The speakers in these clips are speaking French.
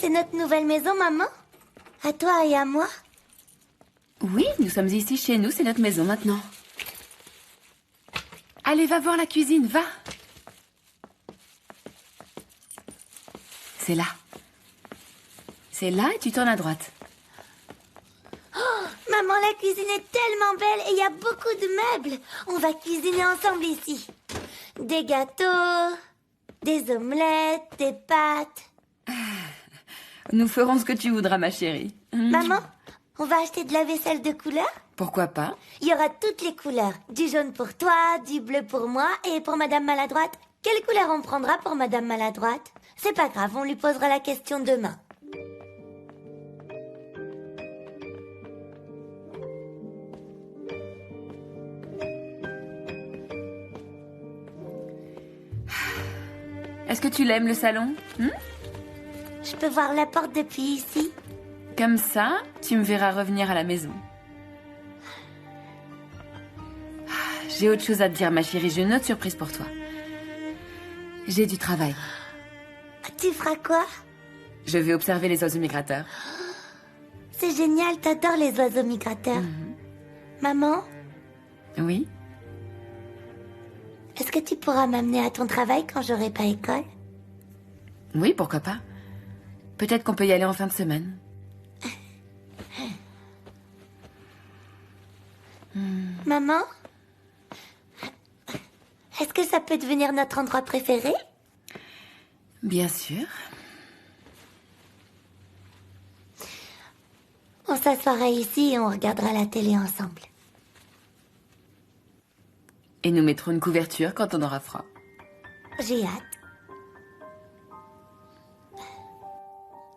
C'est notre nouvelle maison, maman? À toi et à moi? Oui, nous sommes ici chez nous, c'est notre maison maintenant. Allez, va voir la cuisine, va. C'est là. C'est là et tu tournes à droite. Maman, la cuisine est tellement belle et il y a beaucoup de meubles. On va cuisiner ensemble ici. Des gâteaux, des omelettes, des pâtes. Nous ferons ce que tu voudras, ma chérie. Maman, on va acheter de la vaisselle de couleur? Pourquoi pas? Il y aura toutes les couleurs. Du jaune pour toi, du bleu pour moi et pour Madame Maladroite. Quelle couleur on prendra pour Madame Maladroite? C'est pas grave, on lui posera la question demain. Est-ce que tu l'aimes, le salon? Je peux voir la porte depuis ici? Comme ça, tu me verras revenir à la maison. J'ai autre chose à te dire, ma chérie. J'ai une autre surprise pour toi. J'ai du travail. Tu feras quoi? Je vais observer les oiseaux migrateurs. C'est génial, t'adores les oiseaux migrateurs. Maman, Oui? est-ce que tu pourras m'amener à ton travail quand j'aurai pas école? Oui, pourquoi pas. Peut-être qu'on peut y aller en fin de semaine. Maman, est-ce que ça peut devenir notre endroit préféré? Bien sûr. On s'assoira ici et on regardera la télé ensemble. Et nous mettrons une couverture quand on aura froid. J'ai hâte.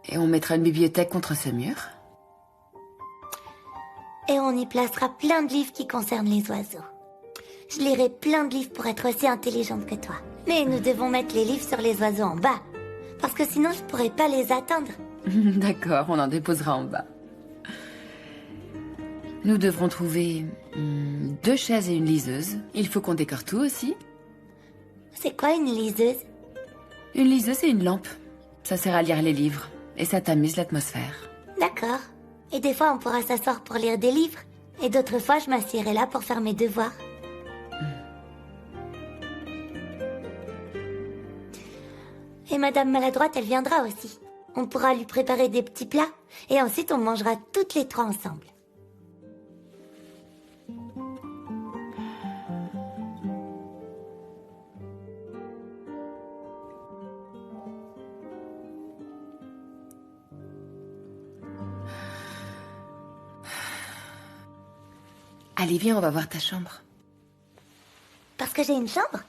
Et on mettra une bibliothèque contre ce mur. Et on y placera plein de livres qui concernent les oiseaux. Je lirai plein de livres pour être aussi intelligente que toi. Mais nous devons mettre les livres sur les oiseaux en bas. Parce que sinon, je pourrais pas les atteindre. D'accord, on en déposera en bas. Nous devrons trouver 2 chaises et une liseuse. Il faut qu'on décore tout aussi. C'est quoi une liseuse? Une liseuse et une lampe. Ça sert à lire les livres. Et ça tamise l'atmosphère. D'accord. Et des fois, on pourra s'asseoir pour lire des livres. Et d'autres fois, je m'assierai là pour faire mes devoirs. Et Madame Maladroite, elle viendra aussi. On pourra lui préparer des petits plats. Et ensuite, on mangera toutes les 3 ensemble. Allez, viens, on va voir ta chambre. Parce que j'ai une chambre?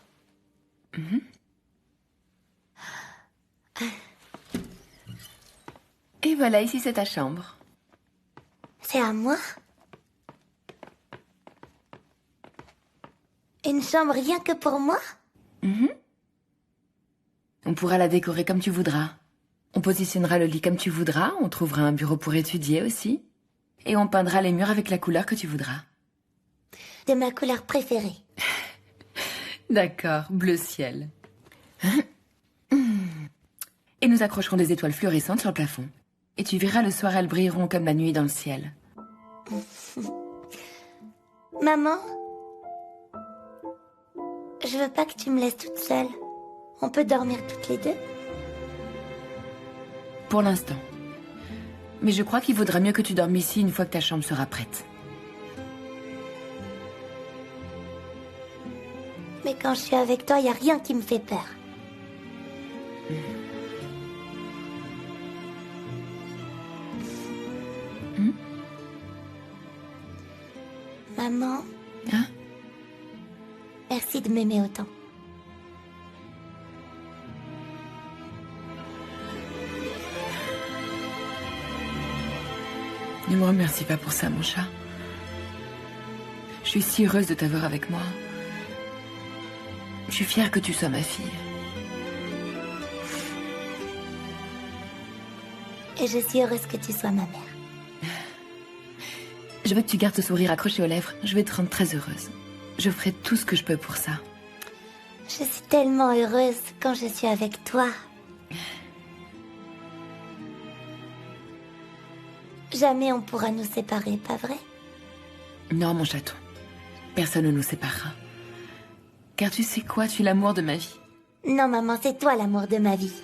Et voilà, ici c'est ta chambre. C'est à moi? Une chambre rien que pour moi? On pourra la décorer comme tu voudras. On positionnera le lit comme tu voudras, on trouvera un bureau pour étudier aussi. Et on peindra les murs avec la couleur que tu voudras. De ma couleur préférée. D'accord, bleu ciel. Et nous accrocherons des étoiles fluorescentes sur le plafond. Et tu verras, le soir, elles brilleront comme la nuit dans le ciel. Maman, je veux pas que tu me laisses toute seule. On peut dormir toutes les deux? Pour l'instant. Mais je crois qu'il vaudra mieux que tu dormes ici une fois que ta chambre sera prête. Mais quand je suis avec toi, y a rien qui me fait peur. Maman, Hein? merci de m'aimer autant. Ne me remercie pas pour ça, mon chat. Je suis si heureuse de t'avoir avec moi. Je suis fière que tu sois ma fille. Et je suis heureuse que tu sois ma mère. Je veux que tu gardes ce sourire accroché aux lèvres. Je vais te rendre très heureuse. Je ferai tout ce que je peux pour ça. Je suis tellement heureuse quand je suis avec toi. Jamais on pourra nous séparer, pas vrai? Non, mon chaton. Personne ne nous séparera. Car tu sais quoi, tu es l'amour de ma vie. Non, maman, c'est toi l'amour de ma vie.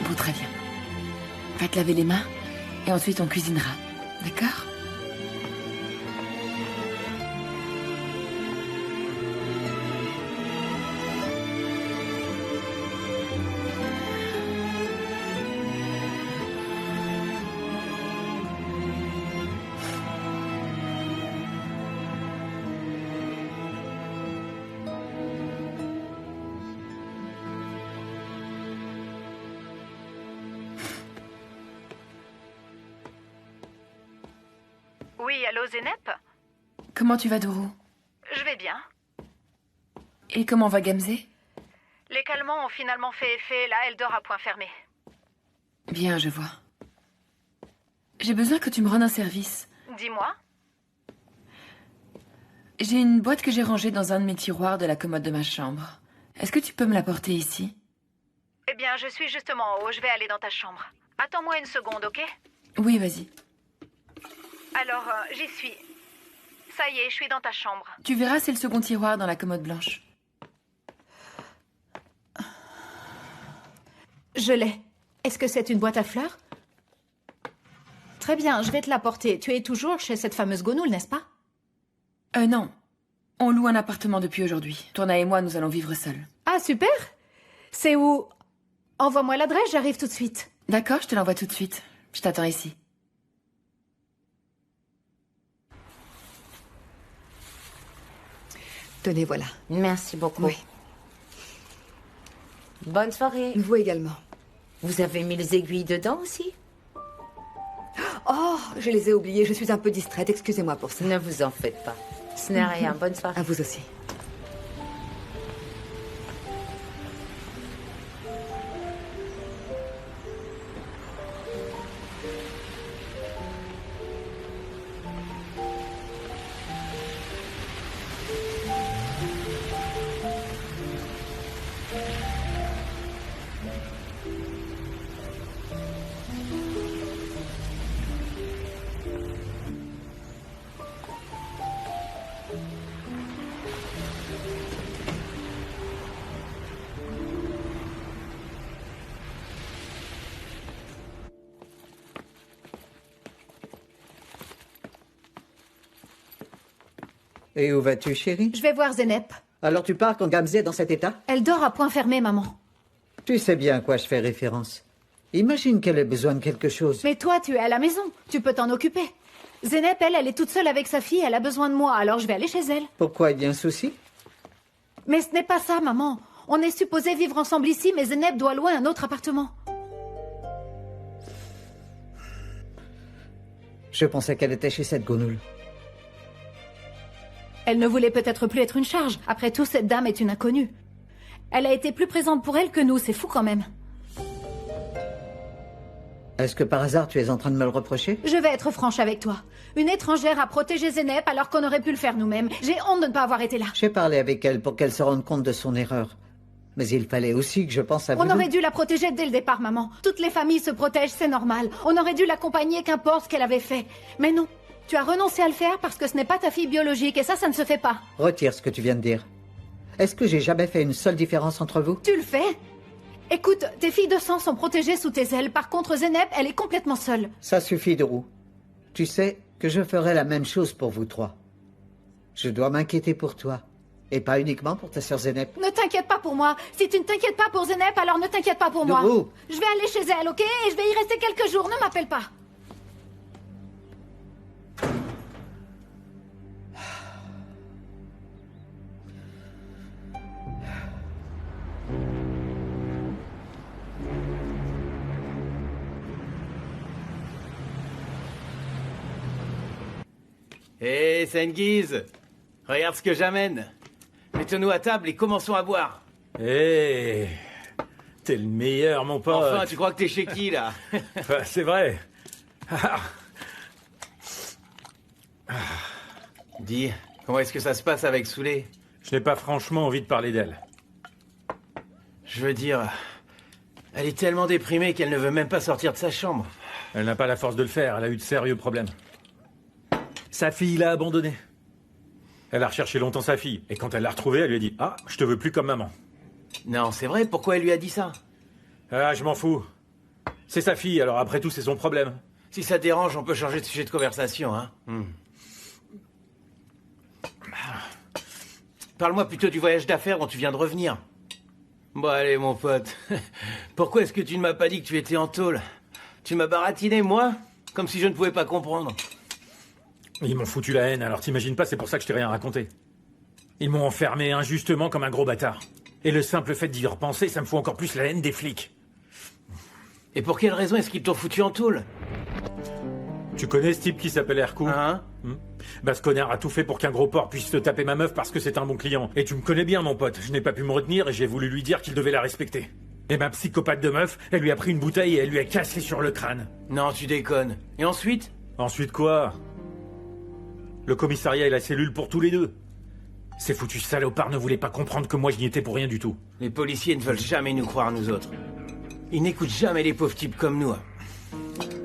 Bon, très bien. Va te laver les mains et ensuite on cuisinera. D'accord? Oui, allô Zénep? Comment tu vas, Dourou? Je vais bien. Et comment va Gamzé? Les calmants ont finalement fait effet, là elle dort à point fermé. Bien, je vois. J'ai besoin que tu me rendes un service. Dis-moi. J'ai une boîte que j'ai rangée dans un de mes tiroirs de la commode de ma chambre. Est-ce que tu peux me la porter ici? Eh bien, je suis justement en haut, je vais aller dans ta chambre. Attends-moi une seconde, ok? Oui, vas-y. Alors, j'y suis. Ça y est, je suis dans ta chambre. Tu verras, c'est le second tiroir dans la commode blanche. Je l'ai. Est-ce que c'est une boîte à fleurs? Très bien, je vais te la porter. Tu es toujours chez cette fameuse Gonoul, n'est-ce pas? Non. On loue un appartement depuis aujourd'hui. Tourna et moi, nous allons vivre seuls. Ah, super! C'est où? Envoie-moi l'adresse, j'arrive tout de suite. D'accord, je te l'envoie tout de suite. Je t'attends ici. Tenez, voilà. Merci beaucoup. Oui. Bonne soirée. Vous également. Vous avez mis les aiguilles dedans aussi? Oh, je les ai oubliées. Je suis un peu distraite. Excusez-moi pour ça. Ne vous en faites pas. Ce n'est rien. Bonne soirée. À vous aussi. Et où vas-tu, chérie? Je vais voir Zénep. Alors tu pars quand Gamzé est dans cet état? Elle dort à point fermé, maman. Tu sais bien à quoi je fais référence. Imagine qu'elle ait besoin de quelque chose. Mais toi, tu es à la maison. Tu peux t'en occuper. Zénep, elle est toute seule avec sa fille. Elle a besoin de moi, alors je vais aller chez elle. Pourquoi, il y a un souci? Mais ce n'est pas ça, maman. On est supposé vivre ensemble ici, mais Zénep doit louer un autre appartement. Je pensais qu'elle était chez cette Gonoul. Elle ne voulait peut-être plus être une charge. Après tout, cette dame est une inconnue. Elle a été plus présente pour elle que nous. C'est fou quand même. Est-ce que par hasard tu es en train de me le reprocher? Je vais être franche avec toi. Une étrangère a protégé Zénep alors qu'on aurait pu le faire nous-mêmes. J'ai honte de ne pas avoir été là. J'ai parlé avec elle pour qu'elle se rende compte de son erreur. Mais il fallait aussi que je pense à vous. On aurait dû la protéger dès le départ, maman. Toutes les familles se protègent, c'est normal. On aurait dû l'accompagner, qu'importe ce qu'elle avait fait. Mais non. Tu as renoncé à le faire parce que ce n'est pas ta fille biologique et ça ne se fait pas. Retire ce que tu viens de dire. Est-ce que j'ai jamais fait une seule différence entre vous? Tu le fais? Écoute, tes filles de sang sont protégées sous tes ailes. Par contre, Zénep, elle est complètement seule. Ça suffit, Dourou. Tu sais que je ferai la même chose pour vous trois. Je dois m'inquiéter pour toi. Et pas uniquement pour ta sœur Zénep. Ne t'inquiète pas pour moi. Si tu ne t'inquiètes pas pour Zénep, alors ne t'inquiète pas pour moi. Dourou. Je vais aller chez elle, ok? Et je vais y rester quelques jours. Ne m'appelle pas. Hé, Sengiz, regarde ce que j'amène. Mettons-nous à table et commençons à boire. Hé, t'es le meilleur, mon pote. Enfin, tu crois que t'es chez qui, là? C'est vrai. Dis, Comment est-ce que ça se passe avec Soulé? Je n'ai pas franchement envie de parler d'elle. Je veux dire, elle est tellement déprimée qu'elle ne veut même pas sortir de sa chambre. Elle n'a pas la force de le faire, elle a eu de sérieux problèmes. Sa fille l'a abandonnée. Elle a recherché longtemps sa fille, et quand elle l'a retrouvée, elle lui a dit « Ah, je te veux plus comme maman. Non, c'est vrai, pourquoi elle lui a dit ça? » Ah, je m'en fous. C'est sa fille, alors après tout, c'est son problème. Si ça te dérange, on peut changer de sujet de conversation, hein. Parle-moi plutôt du voyage d'affaires dont tu viens de revenir. Bon, allez, mon pote. Pourquoi est-ce que tu ne m'as pas dit que tu étais en tôle? Tu m'as baratiné, moi? Comme si je ne pouvais pas comprendre. Ils m'ont foutu la haine, alors t'imagines pas, c'est pour ça que je t'ai rien raconté. Ils m'ont enfermé injustement comme un gros bâtard. Et le simple fait d'y repenser, ça me fout encore plus la haine des flics. Et pour quelle raison est-ce qu'ils t'ont foutu en tôle? Tu connais ce type qui s'appelle Hercou? Hein? Bah ce connard a tout fait pour qu'un gros porc puisse te taper ma meuf parce que c'est un bon client. Et tu me connais bien, mon pote. Je n'ai pas pu me retenir et j'ai voulu lui dire qu'il devait la respecter. Et ma psychopathe de meuf, elle lui a pris une bouteille et elle lui a cassé sur le crâne. Non, tu déconnes. Et ensuite? Ensuite quoi? Le commissariat et la cellule pour tous les deux. Ces foutus salopards ne voulaient pas comprendre que moi je n'y étais pour rien du tout. Les policiers ne veulent jamais nous croire, nous autres. Ils n'écoutent jamais les pauvres types comme nous.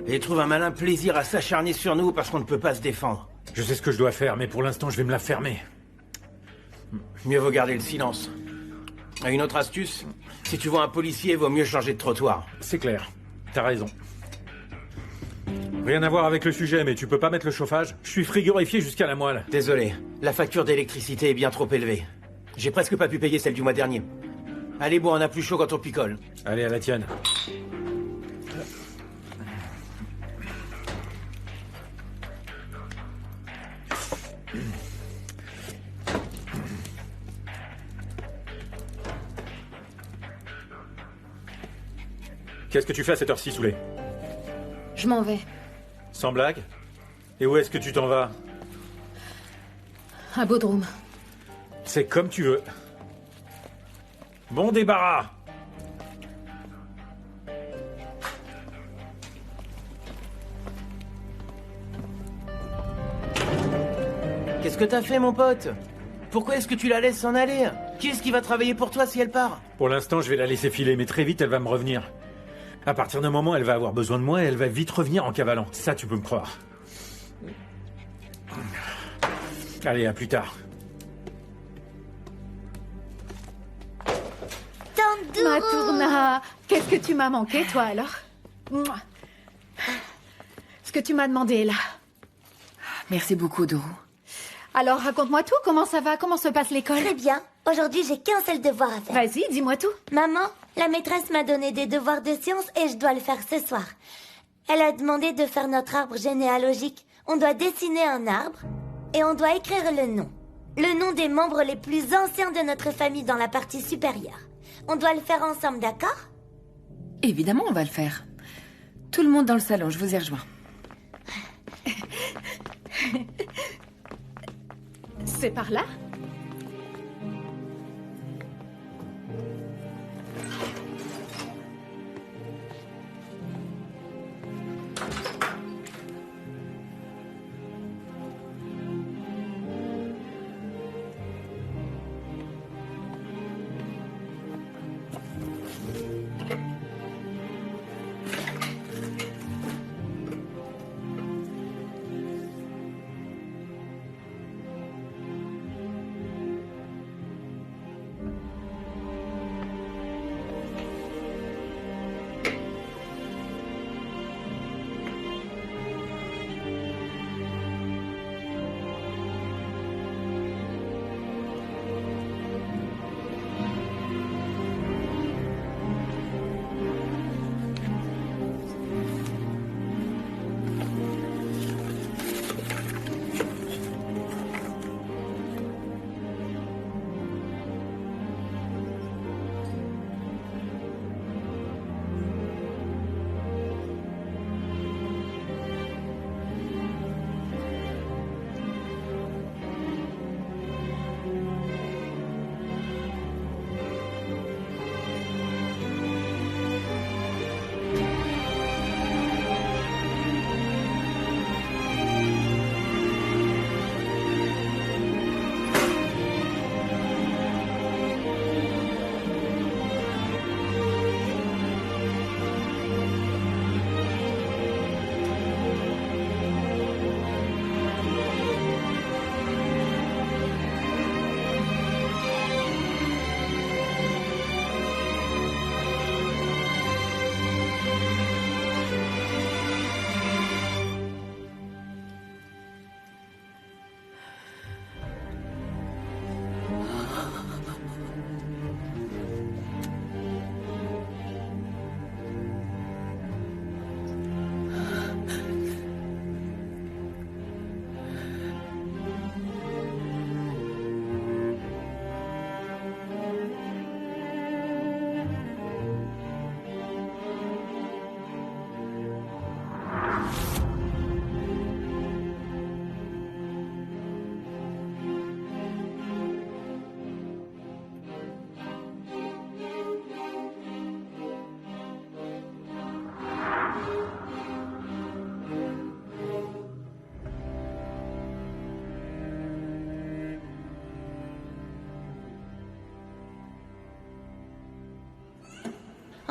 Et ils trouvent un malin plaisir à s'acharner sur nous parce qu'on ne peut pas se défendre. Je sais ce que je dois faire, mais pour l'instant je vais me la fermer. Mieux vaut garder le silence. Et une autre astuce, si tu vois un policier, vaut mieux changer de trottoir. C'est clair, t'as raison. Rien à voir avec le sujet, mais tu peux pas mettre le chauffage? Je suis frigorifié jusqu'à la moelle. Désolé, la facture d'électricité est bien trop élevée. J'ai presque pas pu payer celle du mois dernier. Allez, bon, on a plus chaud quand on picole. Allez, à la tienne. Qu'est-ce que tu fais à cette heure-ci, Soulé? Je m'en vais. Sans blague? Et où est-ce que tu t'en vas? À Bodrum. C'est comme tu veux. Bon débarras! Qu'est-ce que t'as fait, mon pote? Pourquoi est-ce que tu la laisses s'en aller? Qui est-ce qui va travailler pour toi si elle part? Pour l'instant, je vais la laisser filer, mais très vite, elle va me revenir. À partir d'un moment, elle va avoir besoin de moi et elle va vite revenir en cavalant. Ça, tu peux me croire. Allez, à plus tard. Tandourou! Matourna, qu'est-ce que tu m'as manqué, toi, alors? Mouah. Ce que tu m'as demandé, là. Merci beaucoup, Dourou. Alors, raconte-moi tout. Comment ça va? Comment se passe l'école? Très bien. Aujourd'hui, j'ai qu'un seul devoir à faire. Vas-y, dis-moi tout. Maman, la maîtresse m'a donné des devoirs de sciences et je dois le faire ce soir. Elle a demandé de faire notre arbre généalogique. On doit dessiner un arbre et on doit écrire le nom. Le nom des membres les plus anciens de notre famille dans la partie supérieure. On doit le faire ensemble, d'accord? Évidemment, on va le faire. Tout le monde dans le salon, je vous ai rejoint. C'est par là?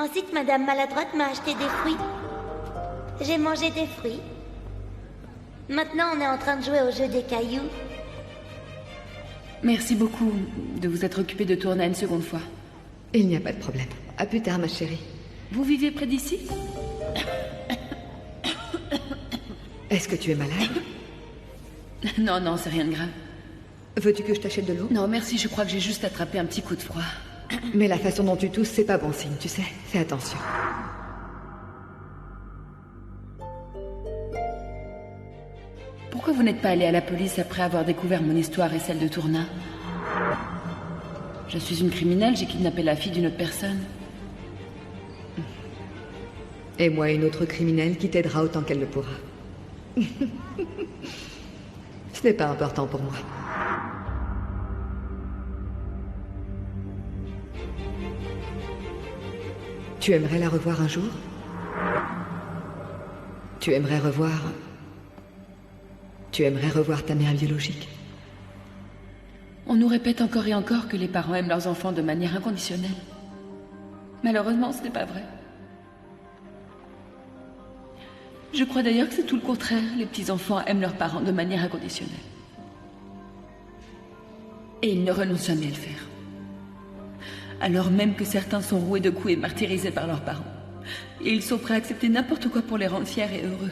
Ensuite, Madame Maladroite m'a acheté des fruits. J'ai mangé des fruits. Maintenant, on est en train de jouer au jeu des cailloux. Merci beaucoup de vous être occupé de Tourna une seconde fois. Il n'y a pas de problème. À plus tard, ma chérie. Vous vivez près d'ici? Est-ce que tu es malade? Non, non, c'est rien de grave. Veux-tu que je t'achète de l'eau? Non, merci, je crois que j'ai juste attrapé un petit coup de froid. Mais la façon dont tu tousses, c'est pas bon signe, tu sais. Fais attention. Pourquoi vous n'êtes pas allé à la police après avoir découvert mon histoire et celle de Tourna? Je suis une criminelle, j'ai kidnappé la fille d'une autre personne. Et moi, une autre criminelle qui t'aidera autant qu'elle le pourra. Ce n'est pas important pour moi. Tu aimerais la revoir un jour? Tu aimerais revoir ta mère biologique? On nous répète encore et encore que les parents aiment leurs enfants de manière inconditionnelle. Malheureusement, ce n'est pas vrai. Je crois d'ailleurs que c'est tout le contraire. Les petits-enfants aiment leurs parents de manière inconditionnelle. Et ils ne renoncent jamais à le faire. Alors même que certains sont roués de coups et martyrisés par leurs parents. Et ils sont prêts à accepter n'importe quoi pour les rendre fiers et heureux.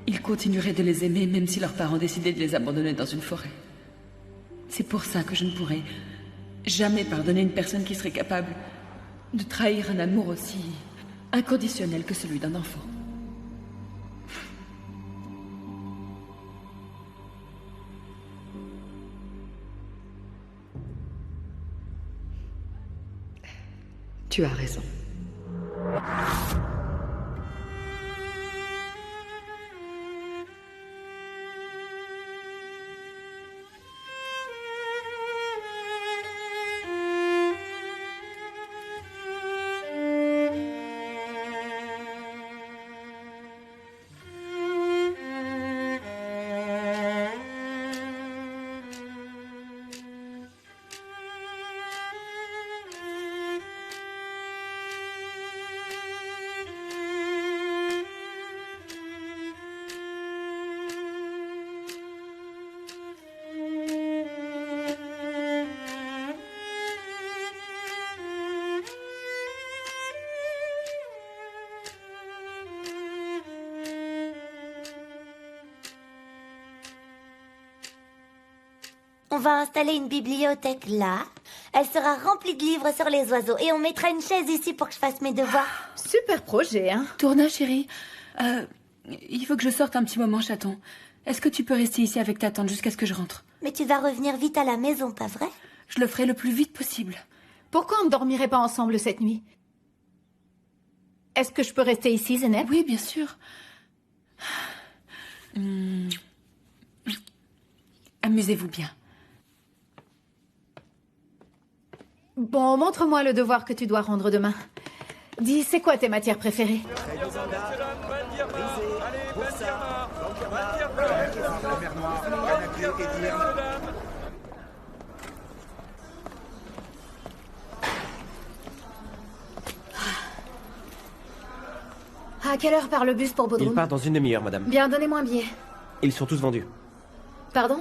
Ils continueraient de les aimer même si leurs parents décidaient de les abandonner dans une forêt. C'est pour ça que je ne pourrais jamais pardonner une personne qui serait capable de trahir un amour aussi inconditionnel que celui d'un enfant. Tu as raison. On va installer une bibliothèque là. Elle sera remplie de livres sur les oiseaux. Et on mettra une chaise ici pour que je fasse mes devoirs. Super projet, hein? Tourna, chérie. Il faut que je sorte un petit moment, chaton. Est-ce que tu peux rester ici avec ta tante jusqu'à ce que je rentre? Mais tu vas revenir vite à la maison, pas vrai? Je le ferai le plus vite possible. Pourquoi on ne dormirait pas ensemble cette nuit? Est-ce que je peux rester ici, Zeynep? Oui, bien sûr. Amusez-vous bien. Bon, montre-moi le devoir que tu dois rendre demain. Dis, c'est quoi tes matières préférées? À quelle heure part le bus pour Bodrum? Il part dans une demi-heure, madame. Bien, donnez-moi un billet. Ils sont tous vendus. Pardon?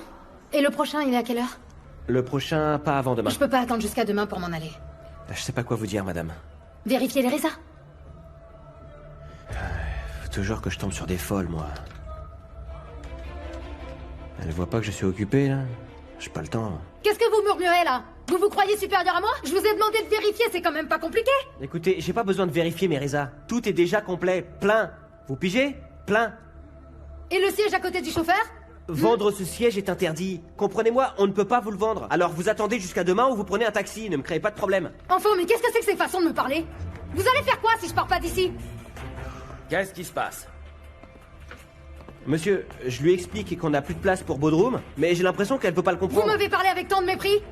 Et le prochain, il est à quelle heure? Le prochain, pas avant demain. Je peux pas attendre jusqu'à demain pour m'en aller. Je sais pas quoi vous dire, madame. Vérifiez les résas. Faut toujours que je tombe sur des folles, moi. Elle voit pas que je suis occupé, là? J'ai pas le temps. Qu'est-ce que vous murmurez, là? Vous vous croyez supérieur à moi? Je vous ai demandé de vérifier, c'est quand même pas compliqué. Écoutez, j'ai pas besoin de vérifier mes résas. Tout est déjà complet, plein. Vous pigez? Plein. Et le siège à côté du chauffeur? Vendre ce siège est interdit. Comprenez-moi, on ne peut pas vous le vendre. Alors vous attendez jusqu'à demain ou vous prenez un taxi, ne me créez pas de problème. Enfin, mais qu'est-ce que c'est que ces façons de me parler? Vous allez faire quoi si je pars pas d'ici? Qu'est-ce qui se passe? Monsieur, je lui explique qu'on n'a plus de place pour Bodrum, mais j'ai l'impression qu'elle peut pas le comprendre. Vous m'avez parlé avec tant de mépris?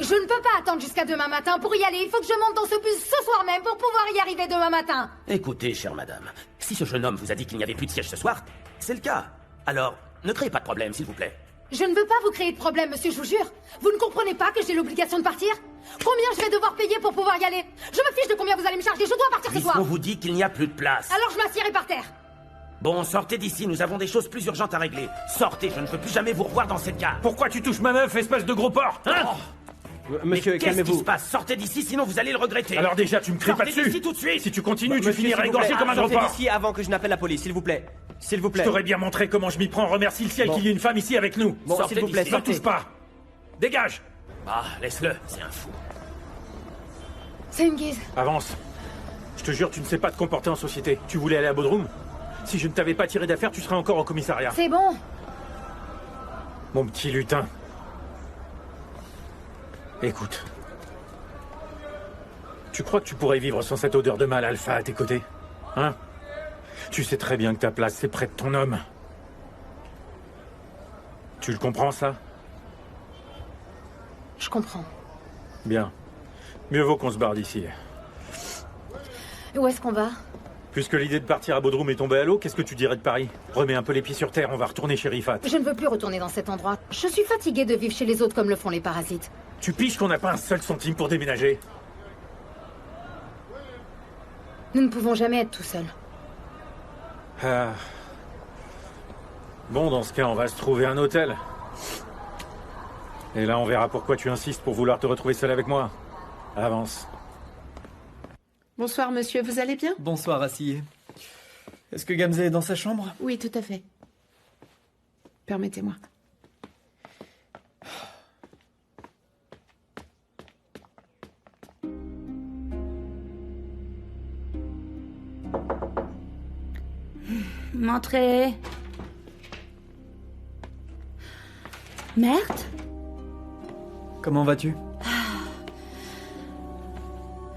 Je ne peux pas attendre jusqu'à demain matin pour y aller. Il faut que je monte dans ce bus ce soir même pour pouvoir y arriver demain matin. Écoutez, chère madame, si ce jeune homme vous a dit qu'il n'y avait plus de siège ce soir, c'est le cas. Alors, ne créez pas de problème, s'il vous plaît. Je ne veux pas vous créer de problème, monsieur, je vous jure. Vous ne comprenez pas que j'ai l'obligation de partir? Combien je vais devoir payer pour pouvoir y aller? Je me fiche de combien vous allez me charger, je dois partir ce soir. On vous dit qu'il n'y a plus de place. Alors je m'assierai par terre. Bon, sortez d'ici, nous avons des choses plus urgentes à régler. Sortez, je ne veux plus jamais vous revoir dans cette gare. Pourquoi tu touches ma meuf, espèce de gros porc, hein? Monsieur, Qu'est-ce qui calmez-vous. se passe? Sortez d'ici, sinon vous allez le regretter. Alors déjà, tu me cries pas Sortez dessus. d'ici tout de suite. Si tu continues, tu Monsieur, finiras s'il vous égorgé plaît, comme un gros sortez porc. d'ici avant que je n'appelle la police, s'il vous plaît. S'il vous plaît. Je t'aurais bien montré comment je m'y prends. Remercie le ciel Bon. qu'il y ait une femme ici avec nous. Bon, Sortez s'il vous plaît, d'ici. Ne sortez. touche pas. Dégage. Ah, laisse-le, c'est un fou. C'est une guise. Avance. Je te jure, tu ne sais pas te comporter en société. Tu voulais aller à Bodrum? Si je ne t'avais pas tiré d'affaire, tu serais encore au commissariat. C'est bon. Mon petit lutin. Écoute. Tu crois que tu pourrais vivre sans cette odeur de mal alpha à tes côtés? Hein? Tu sais très bien que ta place, c'est près de ton homme. Tu le comprends, ça? Je comprends. Bien. Mieux vaut qu'on se barre d'ici. Où est-ce qu'on va? Puisque l'idée de partir à Bodrum est tombée à l'eau, qu'est-ce que tu dirais de Paris? Remets un peu les pieds sur terre, on va retourner chez Rifat. Je ne veux plus retourner dans cet endroit. Je suis fatiguée de vivre chez les autres comme le font les parasites. Tu piges qu'on n'a pas un seul centime pour déménager? Nous ne pouvons jamais être tout seuls. Ah. Bon, dans ce cas, on va se trouver un hôtel. Et là, on verra pourquoi tu insistes pour vouloir te retrouver seul avec moi. Avance. Bonsoir, monsieur, vous allez bien? Bonsoir, Assillé. Est-ce que Gamze est dans sa chambre? Oui, tout à fait. Permettez-moi. Montrez. Merde. Comment vas-tu?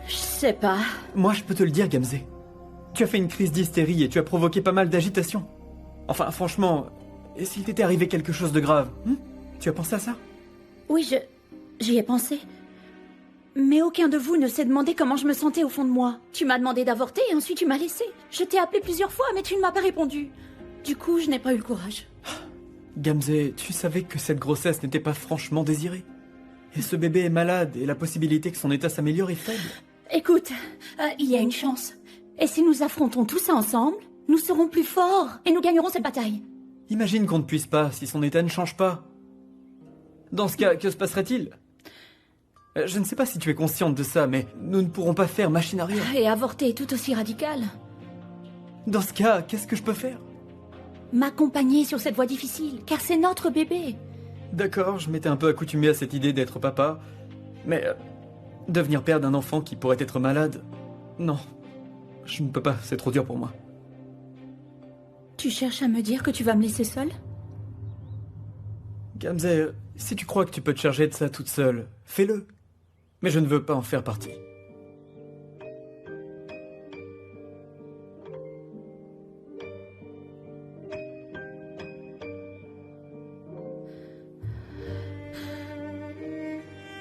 Je sais pas. Moi, je peux te le dire, Gamze. Tu as fait une crise d'hystérie et tu as provoqué pas mal d'agitation. Enfin, franchement, et s'il t'était arrivé quelque chose de grave, tu as pensé à ça? Oui, j'y ai pensé. Mais aucun de vous ne s'est demandé comment je me sentais au fond de moi. Tu m'as demandé d'avorter et ensuite tu m'as laissé. Je t'ai appelé plusieurs fois, mais tu ne m'as pas répondu. Du coup, je n'ai pas eu le courage. Gamze, tu savais que cette grossesse n'était pas franchement désirée. Et ce bébé est malade et la possibilité que son état s'améliore est faible. Écoute, il y a une chance. Et si nous affrontons tout ça ensemble, nous serons plus forts et nous gagnerons cette bataille. Imagine qu'on ne puisse pas si son état ne change pas. Dans ce cas, que se passerait-il? Je ne sais pas si tu es consciente de ça, mais nous ne pourrons pas faire machine arrière. Et avorter est tout aussi radical. Dans ce cas, qu'est-ce que je peux faire? M'accompagner sur cette voie difficile, car c'est notre bébé. D'accord, je m'étais un peu accoutumé à cette idée d'être papa, mais devenir père d'un enfant qui pourrait être malade, non. Je ne peux pas, c'est trop dur pour moi. Tu cherches à me dire que tu vas me laisser seule? Gamze, si tu crois que tu peux te charger de ça toute seule, fais-le. Mais je ne veux pas en faire partie.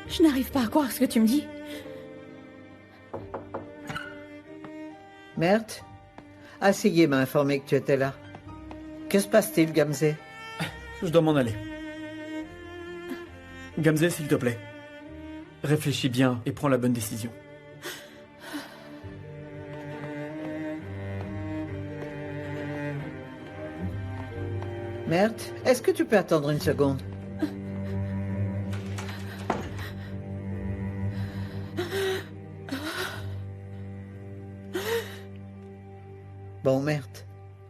Je n'arrive pas à croire ce que tu me dis. Merde. Assillé m'a informé que tu étais là. Que se passe-t-il, Gamze? Je dois m'en aller. Gamze, s'il te plaît. Réfléchis bien et prends la bonne décision. Merde, est-ce que tu peux attendre une seconde? Bon, merde.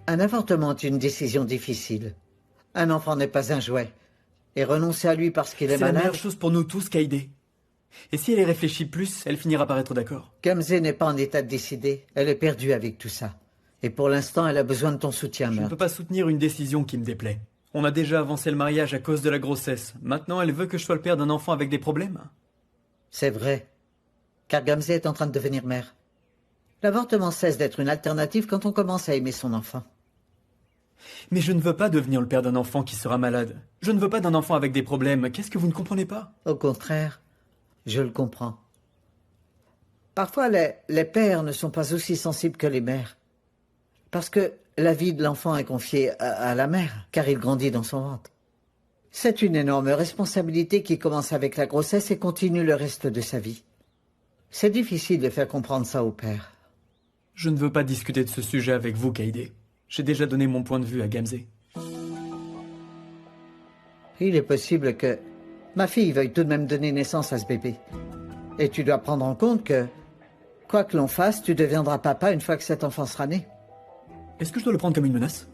Un avortement est une décision difficile. Un enfant n'est pas un jouet. Et renoncer à lui parce qu'il est C'est la malade... meilleure chose pour nous tous, Kaïdé. Et si elle y réfléchit plus, elle finira par être d'accord. Gamze n'est pas en état de décider. Elle est perdue avec tout ça. Et pour l'instant, elle a besoin de ton soutien, Je ne Merde. peux pas soutenir une décision qui me déplaît. On a déjà avancé le mariage à cause de la grossesse. Maintenant, elle veut que je sois le père d'un enfant avec des problèmes. C'est vrai. Car Gamze est en train de devenir mère. L'avortement cesse d'être une alternative quand on commence à aimer son enfant. Mais je ne veux pas devenir le père d'un enfant qui sera malade. Je ne veux pas d'un enfant avec des problèmes. Qu'est-ce que vous ne comprenez pas? Au contraire, je le comprends. Parfois, les pères ne sont pas aussi sensibles que les mères. Parce que la vie de l'enfant est confiée à la mère, car il grandit dans son ventre. C'est une énorme responsabilité qui commence avec la grossesse et continue le reste de sa vie. C'est difficile de faire comprendre ça au père. Je ne veux pas discuter de ce sujet avec vous, Kaede. J'ai déjà donné mon point de vue à Gamze. Il est possible que ma fille veuille tout de même donner naissance à ce bébé. Et tu dois prendre en compte que, quoi que l'on fasse, tu deviendras papa une fois que cet enfant sera né. Est-ce que je dois le prendre comme une menace?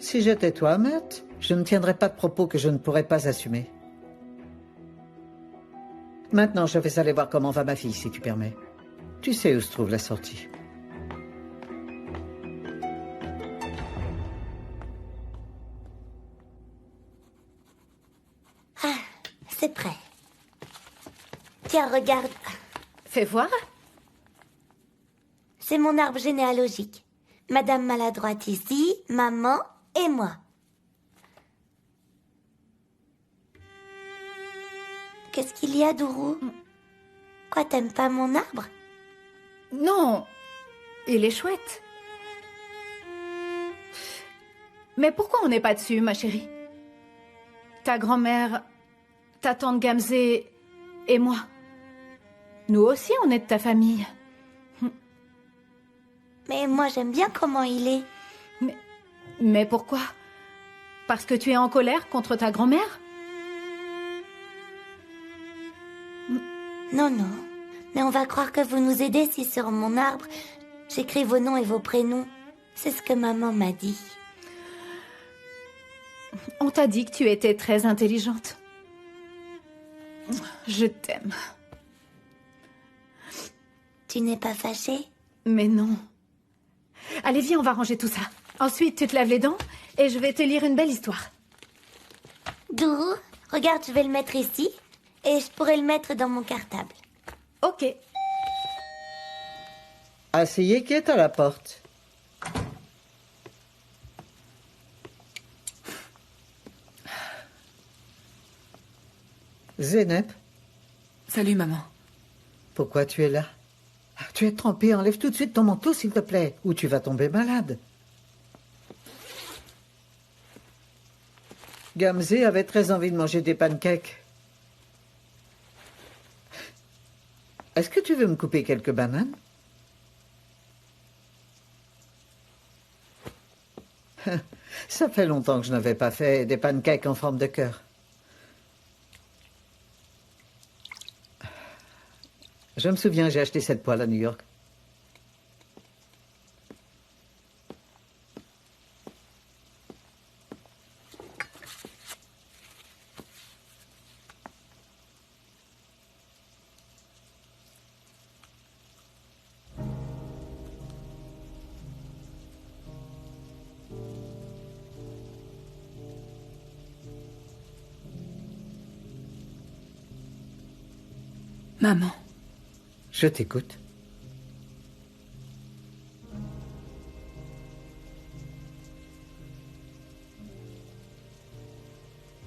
Si j'étais toi, Matt, je ne tiendrais pas de propos que je ne pourrais pas assumer. Maintenant, je vais aller voir comment va ma fille, si tu permets. Tu sais où se trouve la sortie. Ah, c'est prêt. Tiens, regarde. Fais voir. C'est mon arbre généalogique. Madame Maladroite ici, maman et moi. Qu'est-ce qu'il y a, Dourou? Quoi, t'aimes pas mon arbre? Non, il est chouette. Mais pourquoi on n'est pas dessus, ma chérie? Ta grand-mère, ta tante Gamze et moi. Nous aussi, on est de ta famille. Mais moi, j'aime bien comment il est. Mais pourquoi? Parce que tu es en colère contre ta grand-mère? Non, non. Mais on va croire que vous nous aidez si sur mon arbre, j'écris vos noms et vos prénoms. C'est ce que maman m'a dit. On t'a dit que tu étais très intelligente. Je t'aime. Tu n'es pas fâchée? Mais non. Allez, viens, on va ranger tout ça. Ensuite, tu te laves les dents et je vais te lire une belle histoire. Dourou, regarde, je vais le mettre ici et je pourrai le mettre dans mon cartable. Ok. Asseyez qui est à la porte. Zeynep. Salut, maman. Pourquoi tu es là? Tu es trempée, enlève tout de suite ton manteau, s'il te plaît, ou tu vas tomber malade. Gamze avait très envie de manger des pancakes. Est-ce que tu veux me couper quelques bananes? Ça fait longtemps que je n'avais pas fait des pancakes en forme de cœur. Je me souviens, j'ai acheté cette poêle à New York. Maman. Je t'écoute.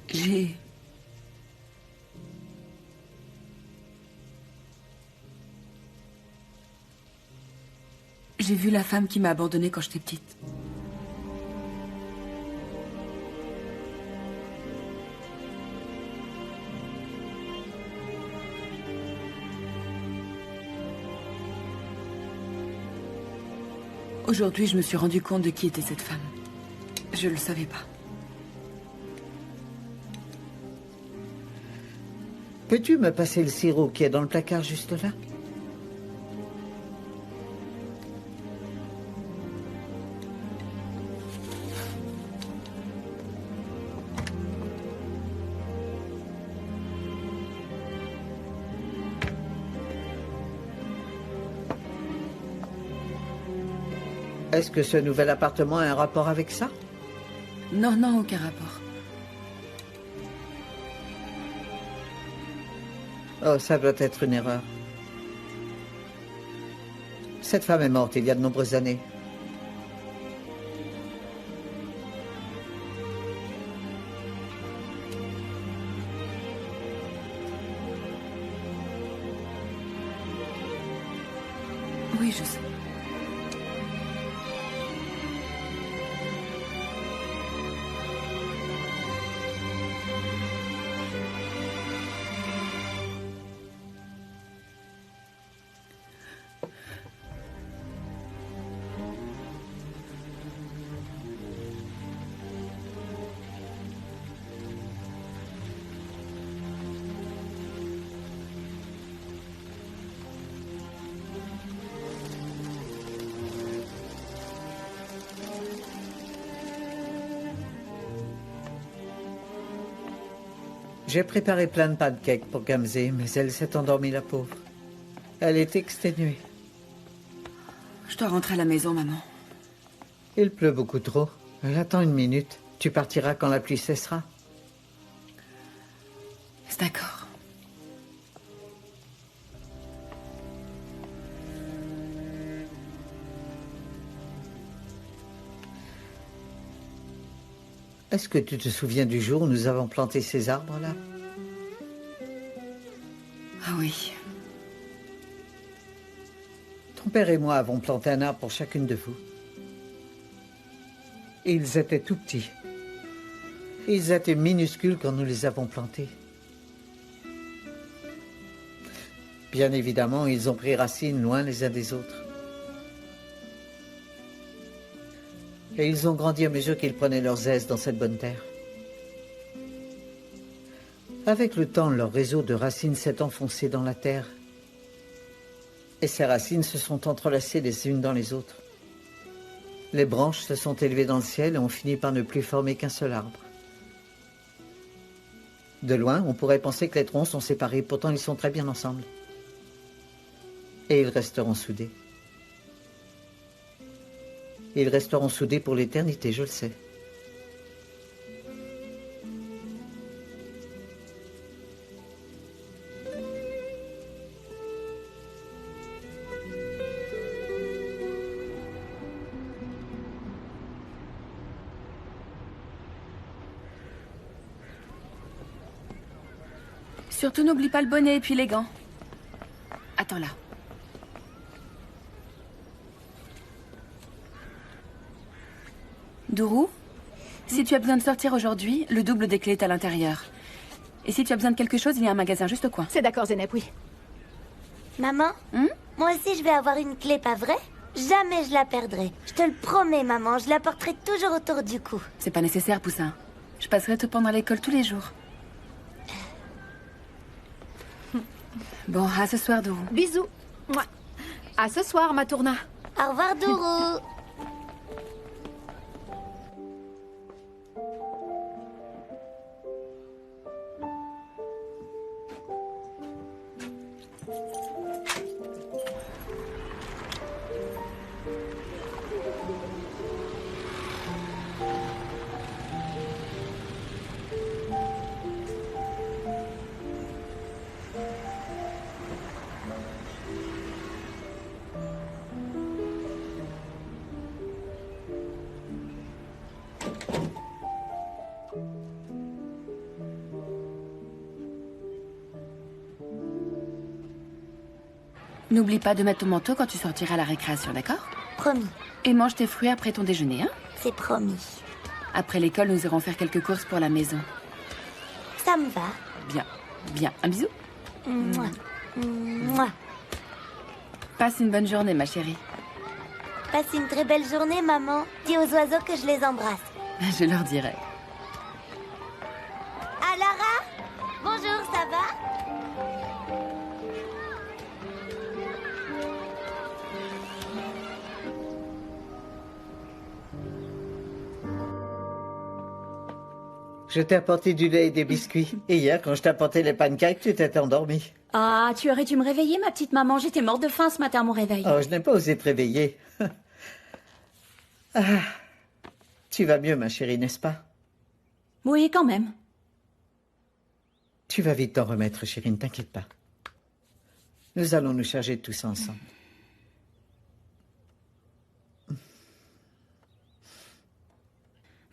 J'ai vu la femme qui m'a abandonnée quand j'étais petite. Aujourd'hui, je me suis rendu compte de qui était cette femme. Je le savais pas. Peux-tu me passer le sirop qui est dans le placard juste là? Est-ce que ce nouvel appartement a un rapport avec ça? Non, non, aucun rapport. Oh, ça doit être une erreur. Cette femme est morte il y a de nombreuses années. Oui, je sais. J'ai préparé plein de pancakes pour Gamzé, mais elle s'est endormie, la pauvre. Elle est exténuée. Je dois rentrer à la maison, maman. Il pleut beaucoup trop. Attends une minute. Tu partiras quand la pluie cessera. C'est d'accord. Est-ce que tu te souviens du jour où nous avons planté ces arbres-là? Ah oui. Ton père et moi avons planté un arbre pour chacune de vous. Et ils étaient tout petits. Ils étaient minuscules quand nous les avons plantés. Bien évidemment, ils ont pris racine loin les uns des autres. Et ils ont grandi à mesure qu'ils prenaient leurs aises dans cette bonne terre. Avec le temps, leur réseau de racines s'est enfoncé dans la terre. Et ces racines se sont entrelacées les unes dans les autres. Les branches se sont élevées dans le ciel et ont fini par ne plus former qu'un seul arbre. De loin, on pourrait penser que les troncs sont séparés, pourtant ils sont très bien ensemble. Et ils resteront soudés. Ils resteront soudés pour l'éternité, je le sais. Surtout n'oublie pas le bonnet et puis les gants. Attends là. Dourou, si tu as besoin de sortir aujourd'hui, le double des clés est à l'intérieur. Et si tu as besoin de quelque chose, il y a un magasin juste au coin. C'est d'accord, Zeynep, oui. Maman, moi aussi je vais avoir une clé, pas vrai? Jamais je la perdrai. Je te le promets, maman, je la porterai toujours autour du cou. C'est pas nécessaire, Poussin. Je passerai te prendre à l'école tous les jours. Bon, à ce soir, Dourou. Bisous. Mouah. À ce soir, ma tourna. Au revoir, Dourou. N'oublie pas de mettre ton manteau quand tu sortiras à la récréation, d'accord? Promis. Et mange tes fruits après ton déjeuner, hein? C'est promis. Après l'école, nous irons faire quelques courses pour la maison. Ça me va. Bien, bien. Un bisou? Mouah. Mouah. Passe une bonne journée, ma chérie. Passe une très belle journée, maman. Dis aux oiseaux que je les embrasse. Je leur dirai. Ah, Lara? Bonjour, ça va? Je t'ai apporté du lait et des biscuits. Et hier, quand je t'ai apporté les pancakes, tu t'étais endormie. Ah, tu aurais dû me réveiller, ma petite maman. J'étais morte de faim ce matin à mon réveil. Oh, je n'ai pas osé te réveiller. Ah, tu vas mieux, ma chérie, n'est-ce pas? Oui, quand même. Tu vas vite t'en remettre, chérie, ne t'inquiète pas. Nous allons nous charger de tout ça ensemble.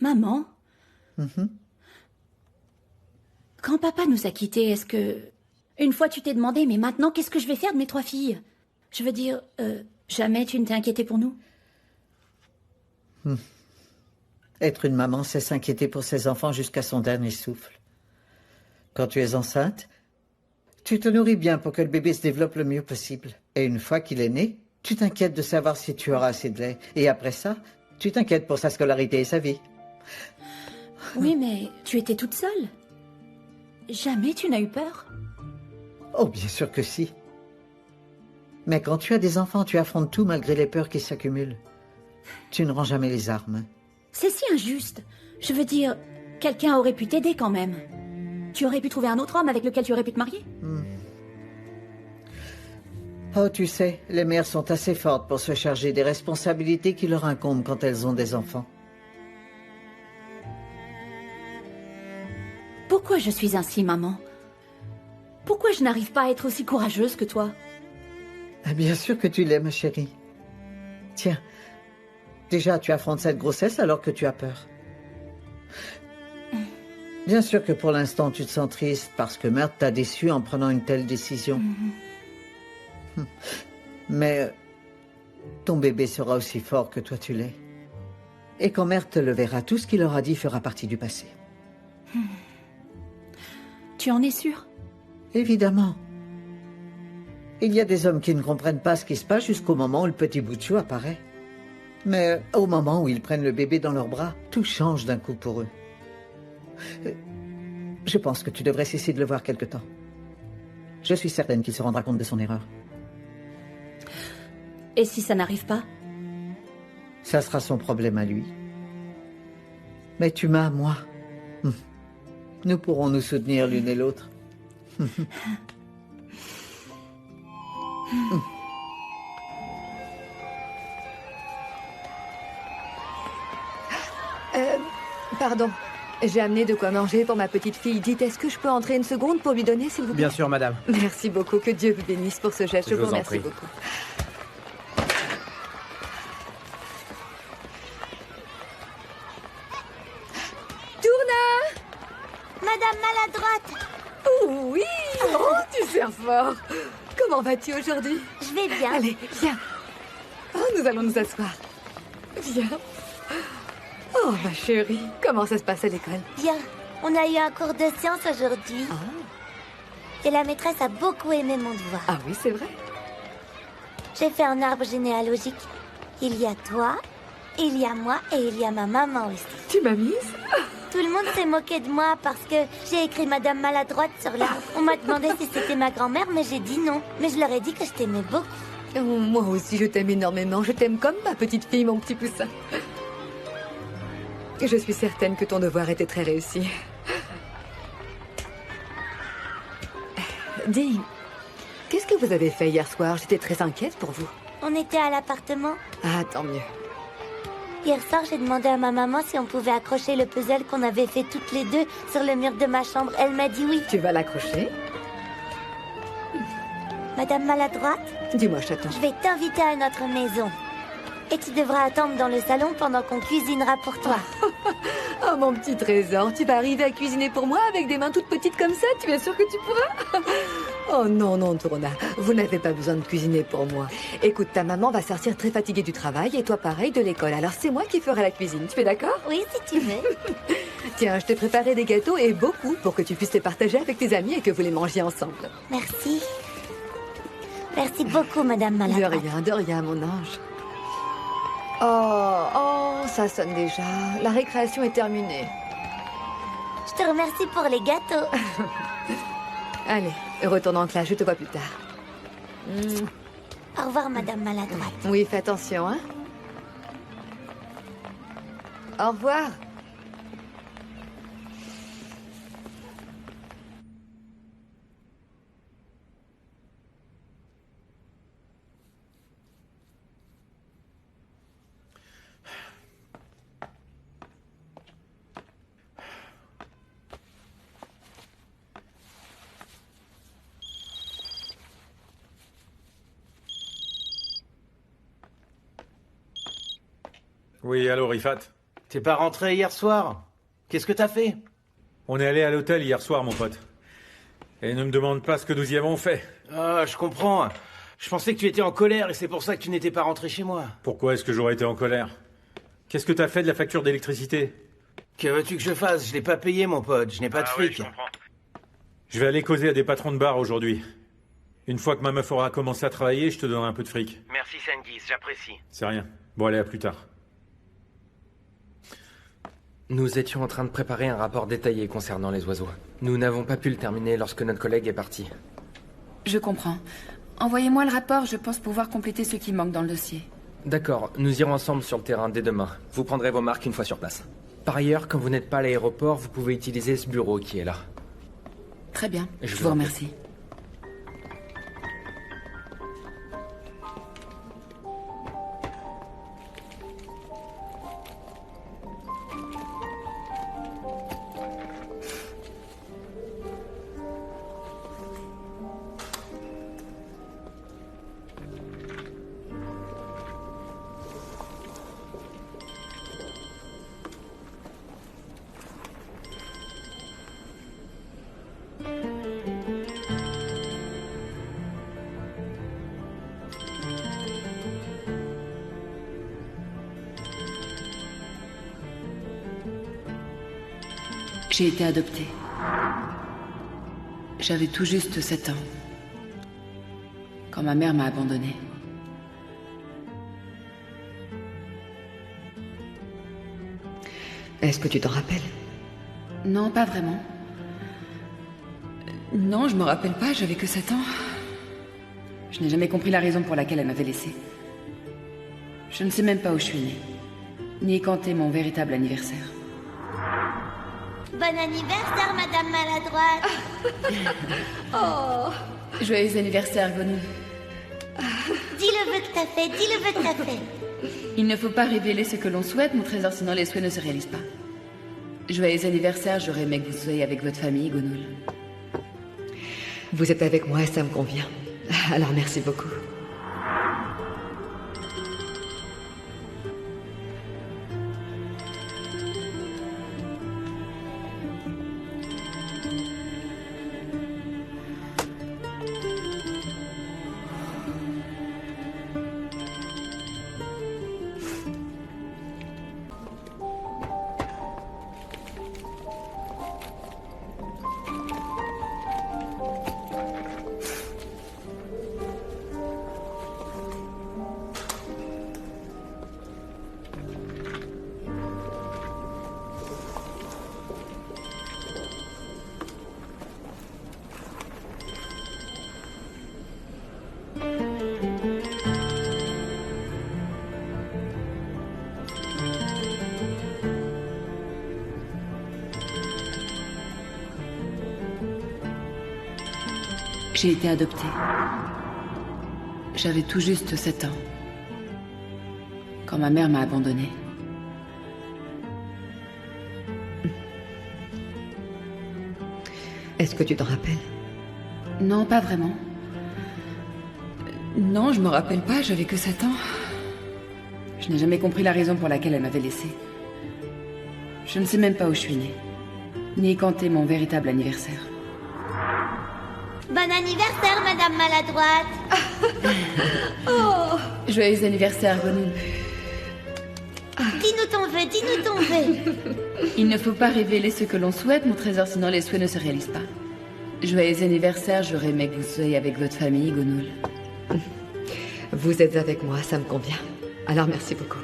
Maman, quand papa nous a quittés, est-ce que... Une fois, tu t'es demandé, mais maintenant, qu'est-ce que je vais faire de mes 3 filles? Je veux dire, jamais tu ne t'es inquiété pour nous? Être une maman, c'est s'inquiéter pour ses enfants jusqu'à son dernier souffle. Quand tu es enceinte, tu te nourris bien pour que le bébé se développe le mieux possible. Et une fois qu'il est né, tu t'inquiètes de savoir si tu auras assez de lait. Et après ça, tu t'inquiètes pour sa scolarité et sa vie. Oui, mais tu étais toute seule. Jamais tu n'as eu peur? Oh, bien sûr que si. Mais quand tu as des enfants, tu affrontes tout malgré les peurs qui s'accumulent. Tu ne rends jamais les armes. C'est si injuste. Je veux dire, quelqu'un aurait pu t'aider quand même. Tu aurais pu trouver un autre homme avec lequel tu aurais pu te marier. Oh, tu sais, les mères sont assez fortes pour se charger des responsabilités qui leur incombent quand elles ont des enfants. Pourquoi je suis ainsi, maman? Pourquoi je n'arrive pas à être aussi courageuse que toi? Bien sûr que tu l'es, ma chérie. Tiens, déjà, tu affrontes cette grossesse alors que tu as peur. Bien sûr que pour l'instant, tu te sens triste parce que Mert t'a déçu en prenant une telle décision. Mais ton bébé sera aussi fort que toi tu l'es. Et quand Mert le verra, tout ce qu'il aura dit fera partie du passé. Tu en es sûr? Évidemment. Il y a des hommes qui ne comprennent pas ce qui se passe jusqu'au moment où le petit bout de chou apparaît. Mais au moment où ils prennent le bébé dans leurs bras, tout change d'un coup pour eux. Je pense que tu devrais cesser de le voir quelque temps. Je suis certaine qu'il se rendra compte de son erreur. Et si ça n'arrive pas? Ça sera son problème à lui. Mais tu m'as, moi. Nous pourrons nous soutenir l'une et l'autre. Pardon. J'ai amené de quoi manger pour ma petite fille. Dites, est-ce que je peux entrer une seconde pour lui donner, s'il vous plaît? Bien sûr, madame. Merci beaucoup. Que Dieu vous bénisse pour ce geste. Je vous vous en remercie prie. beaucoup. Tourna! Madame Maladroite! Oui! Oh, tu sers fort! Comment vas-tu aujourd'hui? Je vais bien. Allez, viens. Oh, nous allons nous asseoir. Viens. Oh, ma chérie, comment ça se passe à l'école? Bien. On a eu un cours de sciences aujourd'hui. Et la maîtresse a beaucoup aimé mon devoir. Ah oui, c'est vrai. J'ai fait un arbre généalogique. Il y a toi, il y a moi et il y a ma maman aussi. Tu m'as mise? Tout le monde s'est moqué de moi parce que j'ai écrit Madame Maladroite sur l'arbre. On m'a demandé si c'était ma grand-mère, mais j'ai dit non. Mais je leur ai dit que je t'aimais beaucoup. Oh, moi aussi, je t'aime énormément. Je t'aime comme ma petite fille, mon petit poussin. Je suis certaine que ton devoir était très réussi. Dis, qu'est-ce que vous avez fait hier soir? J'étais très inquiète pour vous. On était à l'appartement. Ah, tant mieux. Hier soir, j'ai demandé à ma maman si on pouvait accrocher le puzzle qu'on avait fait toutes les deux sur le mur de ma chambre. Elle m'a dit oui. Tu vas l'accrocher? Madame Maladroite? Dis-moi, je t'attends. Je vais t'inviter à notre maison. Et tu devras attendre dans le salon pendant qu'on cuisinera pour toi. Oh, mon petit trésor, tu vas arriver à cuisiner pour moi avec des mains toutes petites comme ça? Tu es sûre que tu pourras? Oh non, non, Tourna, vous n'avez pas besoin de cuisiner pour moi. Écoute, ta maman va sortir très fatiguée du travail et toi pareil de l'école. Alors c'est moi qui ferai la cuisine, tu es d'accord? Oui, si tu veux. Tiens, je t'ai préparé des gâteaux et beaucoup pour que tu puisses les partager avec tes amis et que vous les mangiez ensemble. Merci. Merci beaucoup, Madame Maladroite. De rien, mon ange. Oh, ça sonne déjà. La récréation est terminée. Je te remercie pour les gâteaux. Allez, retourne en classe, je te vois plus tard. Au revoir, Madame Maladroite. Oui, fais attention, hein. Au revoir. Oui, allô, Rifat? T'es pas rentré hier soir? Qu'est-ce que t'as fait? On est allé à l'hôtel hier soir, mon pote. Et ne me demande pas ce que nous y avons fait. Ah, je comprends. Je pensais que tu étais en colère et c'est pour ça que tu n'étais pas rentré chez moi. Pourquoi est-ce que j'aurais été en colère? Qu'est-ce que t'as fait de la facture d'électricité? Que veux-tu que je fasse? Je l'ai pas payé, mon pote. Je n'ai pas de fric. Oui, je vais aller causer à des patrons de bar aujourd'hui. Une fois que ma meuf aura commencé à travailler, je te donnerai un peu de fric. Merci, Sanguis, j'apprécie. C'est rien. Bon, allez, à plus tard. Nous étions en train de préparer un rapport détaillé concernant les oiseaux. Nous n'avons pas pu le terminer lorsque notre collègue est parti. Je comprends. Envoyez-moi le rapport, je pense pouvoir compléter ce qui manque dans le dossier. D'accord, nous irons ensemble sur le terrain dès demain. Vous prendrez vos marques une fois sur place. Par ailleurs, quand vous n'êtes pas à l'aéroport, vous pouvez utiliser ce bureau qui est là. Très bien, Et je vous remercie. J'ai été adoptée. J'avais tout juste 7 ans. Quand ma mère m'a abandonnée. Est-ce que tu t'en rappelles? Non, pas vraiment. Non, je me rappelle pas, j'avais que 7 ans. Je n'ai jamais compris la raison pour laquelle elle m'avait laissée. Je ne sais même pas où je suis née. Ni quand est mon véritable anniversaire. Bon anniversaire, Madame Maladroite. Oh. Joyeux anniversaire, Gonou. Dis le vœu que t'as fait, dis le vœu que t'as fait. Il ne faut pas révéler ce que l'on souhaite, mon trésor, sinon les souhaits ne se réalisent pas. Joyeux anniversaire, j'aurais aimé que vous soyez avec votre famille, Gonoul. Vous êtes avec moi et ça me convient. Alors merci beaucoup. J'ai été adoptée. J'avais tout juste 7 ans. Quand ma mère m'a abandonnée. Est-ce que tu t'en rappelles? Non, pas vraiment. Non, je me rappelle pas, j'avais que 7 ans. Je n'ai jamais compris la raison pour laquelle elle m'avait laissée. Je ne sais même pas où je suis née. Ni quand est mon véritable anniversaire. Bon anniversaire, Madame Maladroite. Oh. Joyeux anniversaire, Gonoul. Dis-nous ton vœu, dis-nous ton vœu. Il ne faut pas révéler ce que l'on souhaite, mon trésor, sinon les souhaits ne se réalisent pas. Joyeux anniversaire, j'aurais aimé que vous soyez avec votre famille, Gonoul. Vous êtes avec moi, ça me convient. Alors merci beaucoup.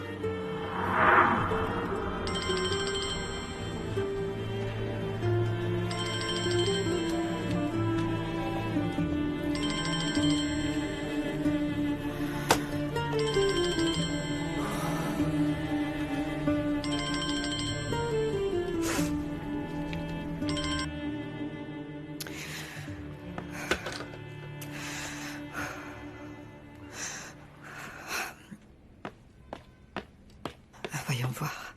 Voyons voir.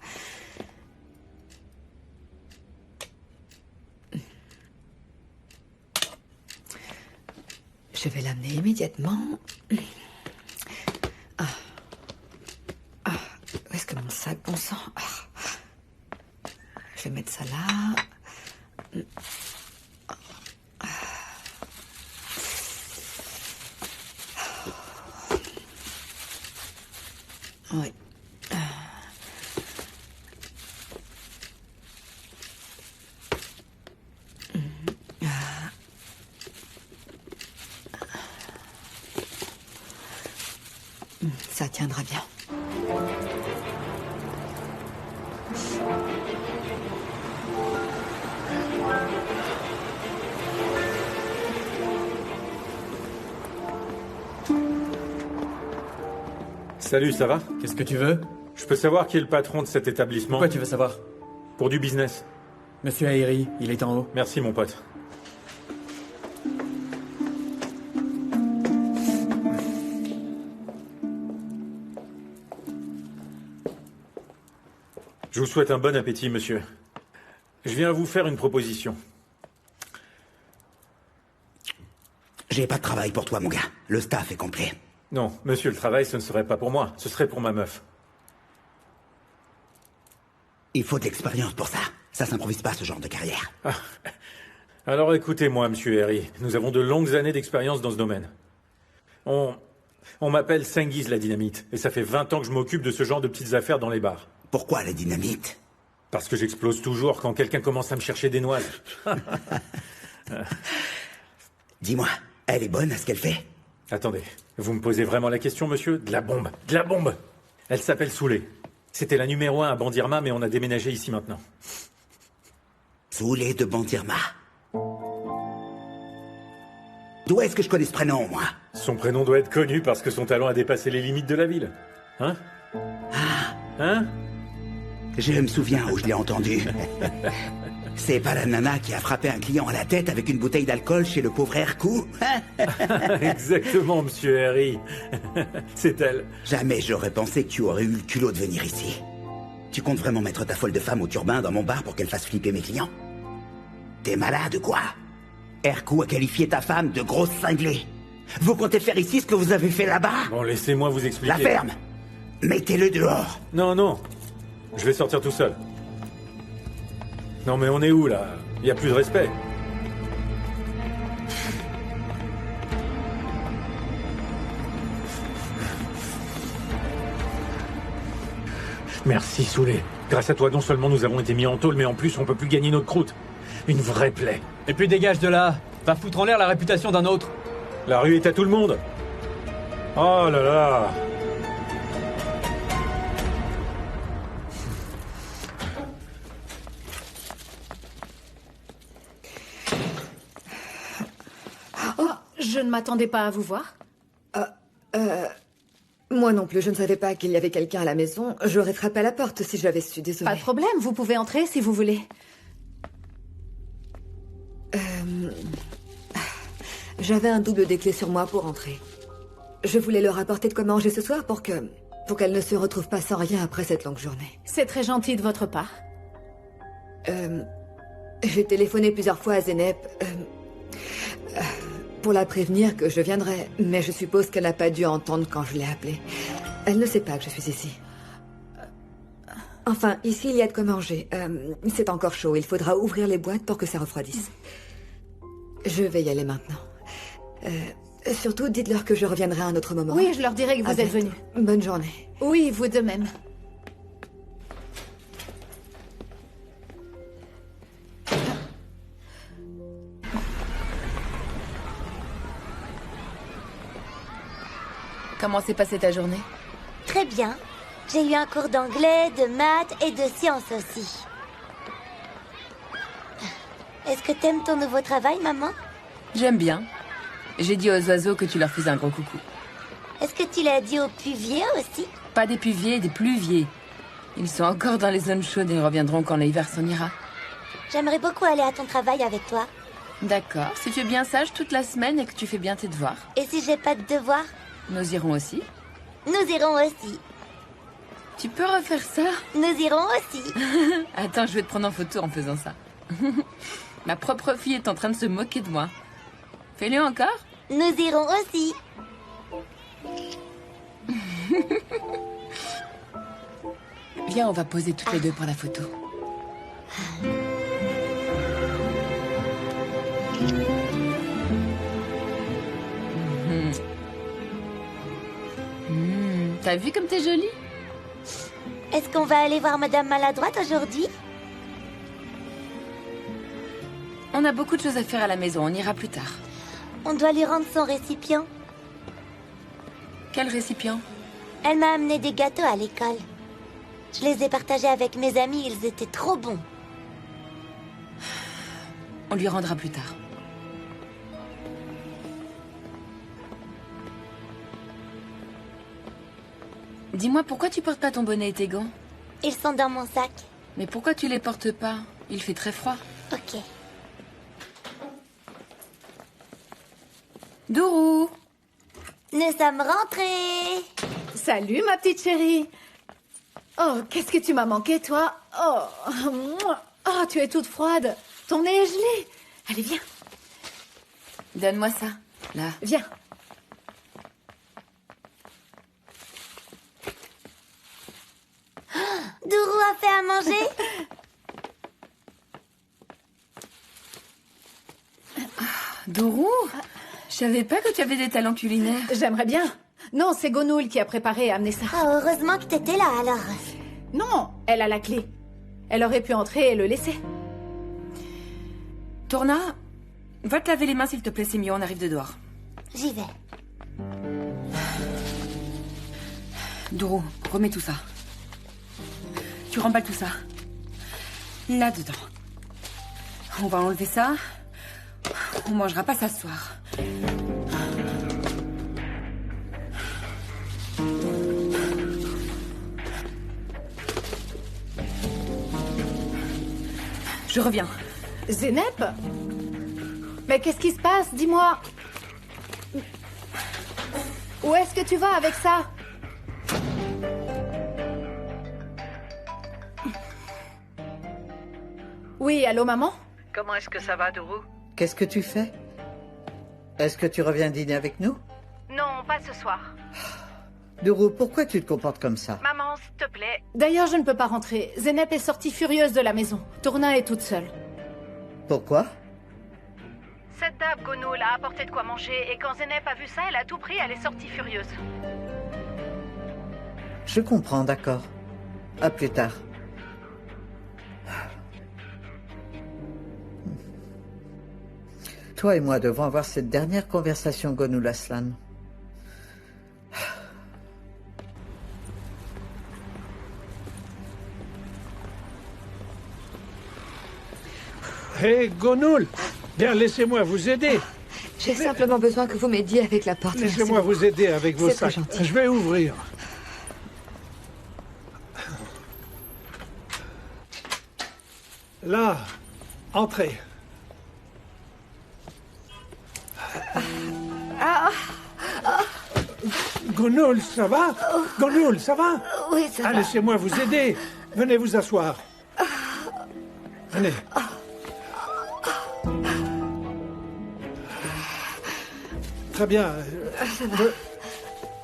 Je vais l'amener immédiatement. Où est-ce que mon sac, bon sang? Je vais mettre ça là. Oui. Ça tiendra bien. Salut, ça va? Qu'est-ce que tu veux? Je peux savoir qui est le patron de cet établissement? Pourquoi tu veux savoir? Pour du business. Monsieur Airi, il est en haut. Merci, mon pote. Je vous souhaite un bon appétit, monsieur. Je viens vous faire une proposition. J'ai pas de travail pour toi, mon gars. Le staff est complet. Non, monsieur, le travail, ce ne serait pas pour moi. Ce serait pour ma meuf. Il faut de l'expérience pour ça. Ça s'improvise pas, ce genre de carrière. Ah. Alors écoutez-moi, monsieur Harry. Nous avons de longues années d'expérience dans ce domaine. On m'appelle Sengiz la dynamite. Et ça fait 20 ans que je m'occupe de ce genre de petites affaires dans les bars. Pourquoi la dynamite? Parce que j'explose toujours quand quelqu'un commence à me chercher des noises. Dis-moi, elle est bonne à ce qu'elle fait? Attendez, vous me posez vraiment la question, monsieur? De la bombe. De la bombe. Elle s'appelle Soulé. C'était la numéro 1 à Bandirma, mais on a déménagé ici maintenant. Soulé de Bandirma. D'où est-ce que je connais ce prénom, moi? Son prénom doit être connu parce que son talent a dépassé les limites de la ville. Hein? Hein? Je me souviens où je l'ai entendu. C'est pas la nana qui a frappé un client à la tête avec une bouteille d'alcool chez le pauvre Hercou? Exactement, monsieur Harry. C'est elle. Jamais j'aurais pensé que tu aurais eu le culot de venir ici. Tu comptes vraiment mettre ta folle de femme au turbin dans mon bar pour qu'elle fasse flipper mes clients? T'es malade ou quoi? Hercou a qualifié ta femme de grosse cinglée. Vous comptez faire ici ce que vous avez fait là-bas? Bon, laissez-moi vous expliquer. La ferme! Mettez-le dehors! Non, non. Je vais sortir tout seul. Non, mais on est où, là? Il n'y a plus de respect. Merci, Soulé. Grâce à toi, non seulement nous avons été mis en tôle, mais en plus, on peut plus gagner notre croûte. Une vraie plaie. Et puis dégage de là. Va foutre en l'air la réputation d'un autre. La rue est à tout le monde. Oh là là. Oh, je ne m'attendais pas à vous voir. Moi non plus, je ne savais pas qu'il y avait quelqu'un à la maison. J'aurais frappé à la porte si j'avais su, désolée. Pas de problème, vous pouvez entrer si vous voulez. J'avais un double des clés sur moi pour entrer. Je voulais leur apporter de quoi manger ce soir pour qu'elles ne se retrouvent pas sans rien après cette longue journée. C'est très gentil de votre part. J'ai téléphoné plusieurs fois à Zeynep pour la prévenir que je viendrais, mais je suppose qu'elle n'a pas dû entendre quand je l'ai appelée. Elle ne sait pas que je suis ici. Enfin, ici, il y a de quoi manger. C'est encore chaud, il faudra ouvrir les boîtes pour que ça refroidisse. Je vais y aller maintenant. Surtout, dites-leur que je reviendrai à un autre moment. Oui, je leur dirai que vous êtes venu. Bonne journée. Oui, vous de même. Comment s'est passée ta journée? Très bien. J'ai eu un cours d'anglais, de maths et de sciences aussi. Est-ce que t'aimes ton nouveau travail, maman? J'aime bien. J'ai dit aux oiseaux que tu leur faisais un gros coucou. Est-ce que tu l'as dit aux puviers aussi? Pas des puviers, des pluviers. Ils sont encore dans les zones chaudes et reviendront quand l'hiver s'en ira. J'aimerais beaucoup aller à ton travail avec toi. D'accord. Si tu es bien sage toute la semaine et que tu fais bien tes devoirs. Et si j'ai pas de devoirs? Nous irons aussi. Nous irons aussi. Tu peux refaire ça? Nous irons aussi. Attends, je vais te prendre en photo en faisant ça. Ma propre fille est en train de se moquer de moi. Fais-le encore? Nous irons aussi. Viens, on va poser toutes les deux pour la photo. T'as vu comme t'es jolie? Est-ce qu'on va aller voir Madame Maladroite aujourd'hui? On a beaucoup de choses à faire à la maison, on ira plus tard. On doit lui rendre son récipient. Quel récipient? Elle m'a amené des gâteaux à l'école. Je les ai partagés avec mes amis, ils étaient trop bons. On lui rendra plus tard. Dis-moi, pourquoi tu portes pas ton bonnet et tes gants? Ils sont dans mon sac. Mais pourquoi tu les portes pas? Il fait très froid. Ok. Dourou! Nous sommes rentrés. Salut, ma petite chérie. Oh, qu'est-ce que tu m'as manqué, toi? Oh, oh, tu es toute froide. Ton nez est gelé. Allez, viens. Donne-moi ça, là. Viens. Dourou a fait à manger? Dourou, je savais pas que tu avais des talents culinaires. J'aimerais bien. Non, c'est Gonoul qui a préparé et amené ça. Oh, heureusement que t'étais là, alors. Non, elle a la clé. Elle aurait pu entrer et le laisser. Tourna, va te laver les mains s'il te plaît, c'est mieux, on arrive de dehors. J'y vais. Dourou, remets tout ça. Tu remballes tout ça. Là-dedans. On va enlever ça. On mangera pas ça ce soir. Je reviens. Zeynep? Mais qu'est-ce qui se passe? Dis-moi. Où est-ce que tu vas avec ça? Oui, allô, maman? Comment est-ce que ça va, Dourou? Qu'est-ce que tu fais? Est-ce que tu reviens dîner avec nous? Non, pas ce soir. Dourou, pourquoi tu te comportes comme ça? Maman, s'il te plaît. D'ailleurs, je ne peux pas rentrer. Zeynep est sortie furieuse de la maison. Tourna est toute seule. Pourquoi? Cette dame Gonoul a apporté de quoi manger et quand Zeynep a vu ça, elle a tout pris, elle est sortie furieuse. Je comprends, d'accord. À plus tard. Toi et moi devons avoir cette dernière conversation, Gonoul Aslan. Hé, Gonoul! Bien, laissez-moi vous aider. J'ai simplement besoin que vous m'aidiez avec la porte. Laissez-moi vous aider avec vos C'est très sacs. gentil. Je vais ouvrir. Là, entrez. Gonoul, ça va? Gonoul, ça va? Oui, ça va. Laissez-moi vous aider. Venez vous asseoir. Venez. Très bien.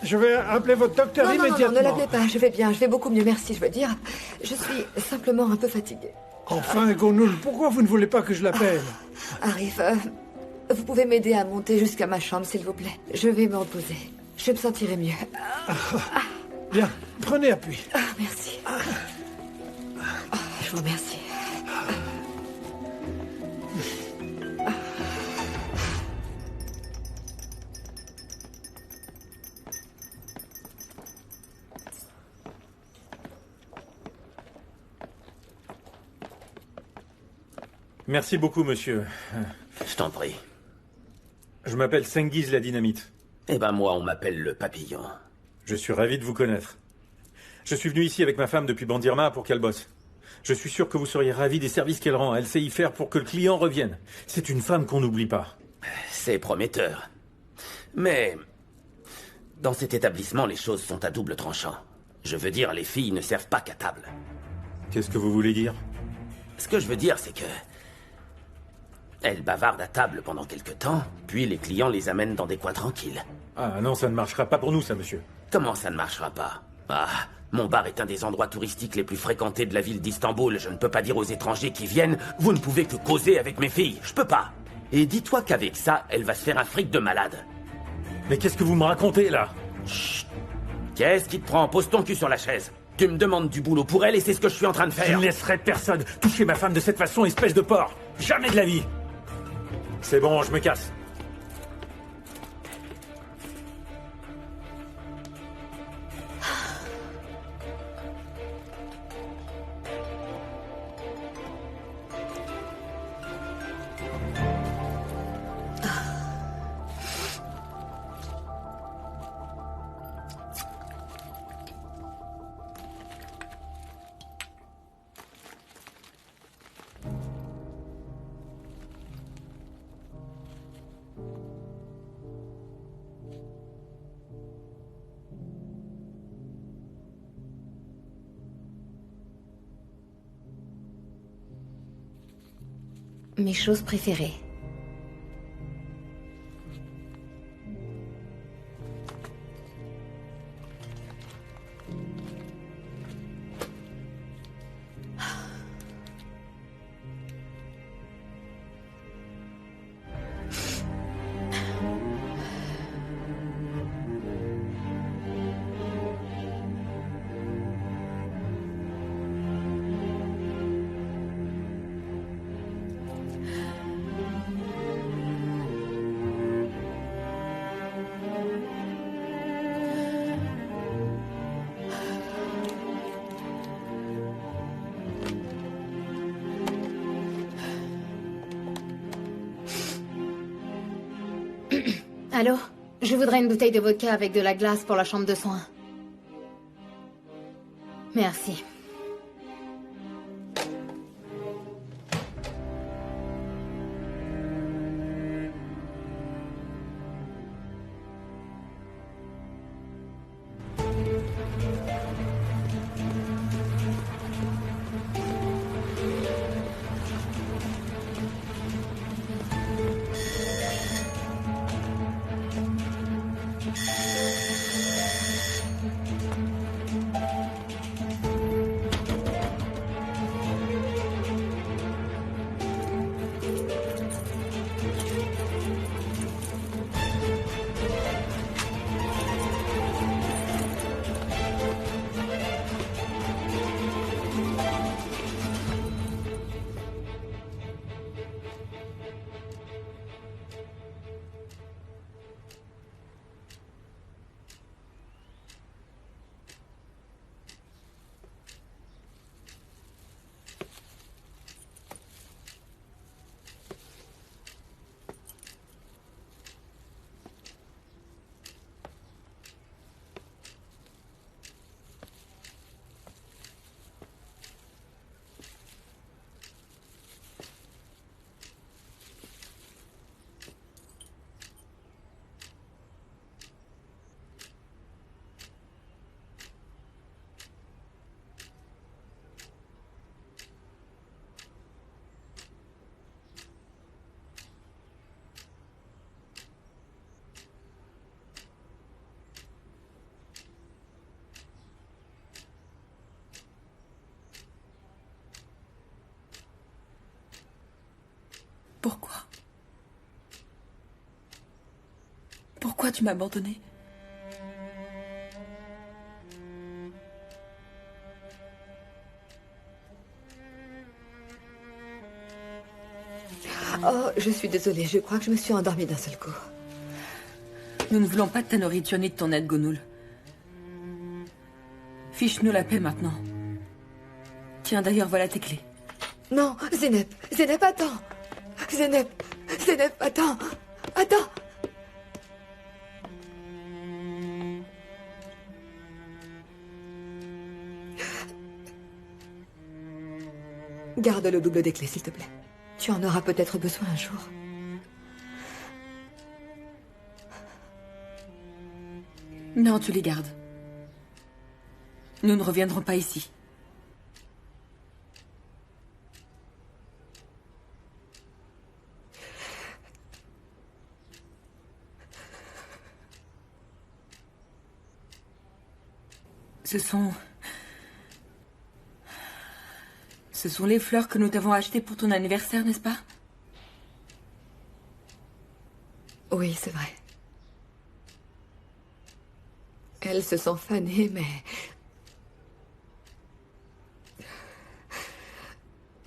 Je vais appeler votre docteur Non, immédiatement. ne l'appelez pas, je vais bien, je vais beaucoup mieux, merci, je veux dire. Je suis simplement un peu fatiguée. Enfin, Gonoul, pourquoi vous ne voulez pas que je l'appelle? Arif, vous pouvez m'aider à monter jusqu'à ma chambre, s'il vous plaît. Je vais me reposer. Je me sentirai mieux. Bien, prenez appui. Merci. Je vous remercie. Merci beaucoup, monsieur. Je t'en prie. Je m'appelle Sengiz la Dynamite. Eh ben moi, on m'appelle le papillon. Je suis ravi de vous connaître. Je suis venu ici avec ma femme depuis Bandirma pour qu'elle bosse. Je suis sûr que vous seriez ravi des services qu'elle rend. Elle sait y faire pour que le client revienne. C'est une femme qu'on n'oublie pas. C'est prometteur. Mais dans cet établissement, les choses sont à double tranchant. Je veux dire, les filles ne servent pas qu'à table. Qu'est-ce que vous voulez dire? Ce que je veux dire, c'est que elles bavardent à table pendant quelque temps, puis les clients les amènent dans des coins tranquilles. Ah non, ça ne marchera pas pour nous, ça, monsieur. Comment ça ne marchera pas? Ah, mon bar est un des endroits touristiques les plus fréquentés de la ville d'Istanbul. Je ne peux pas dire aux étrangers qui viennent, vous ne pouvez que causer avec mes filles. Je peux pas. Et dis-toi qu'avec ça, elle va se faire un fric de malade. Mais qu'est-ce que vous me racontez, là? Chut. Qu'est-ce qui te prend? Pose ton cul sur la chaise. Tu me demandes du boulot pour elle et c'est ce que je suis en train de faire. Je ne laisserai personne toucher ma femme de cette façon, espèce de porc. Jamais de la vie. C'est bon, je me casse. Mes choses préférées. Allô? Je voudrais une bouteille de vodka avec de la glace pour la chambre de soins. Merci. Pourquoi? Pourquoi tu m'as abandonnée? Oh, je suis désolée, je crois que je me suis endormie d'un seul coup. Nous ne voulons pas de ta nourriture ni de ton aide, Gonoul. Fiche-nous la paix maintenant. Tiens, d'ailleurs, voilà tes clés. Non, Zeynep, Zeynep, attends. Zeynep, Zeynep, attends. Attends. Garde le double des clés, s'il te plaît. Tu en auras peut-être besoin un jour. Non, tu les gardes. Nous ne reviendrons pas ici. Ce sont les fleurs que nous t'avons achetées pour ton anniversaire, n'est-ce pas? Oui, c'est vrai. Elles se sont fanées, mais...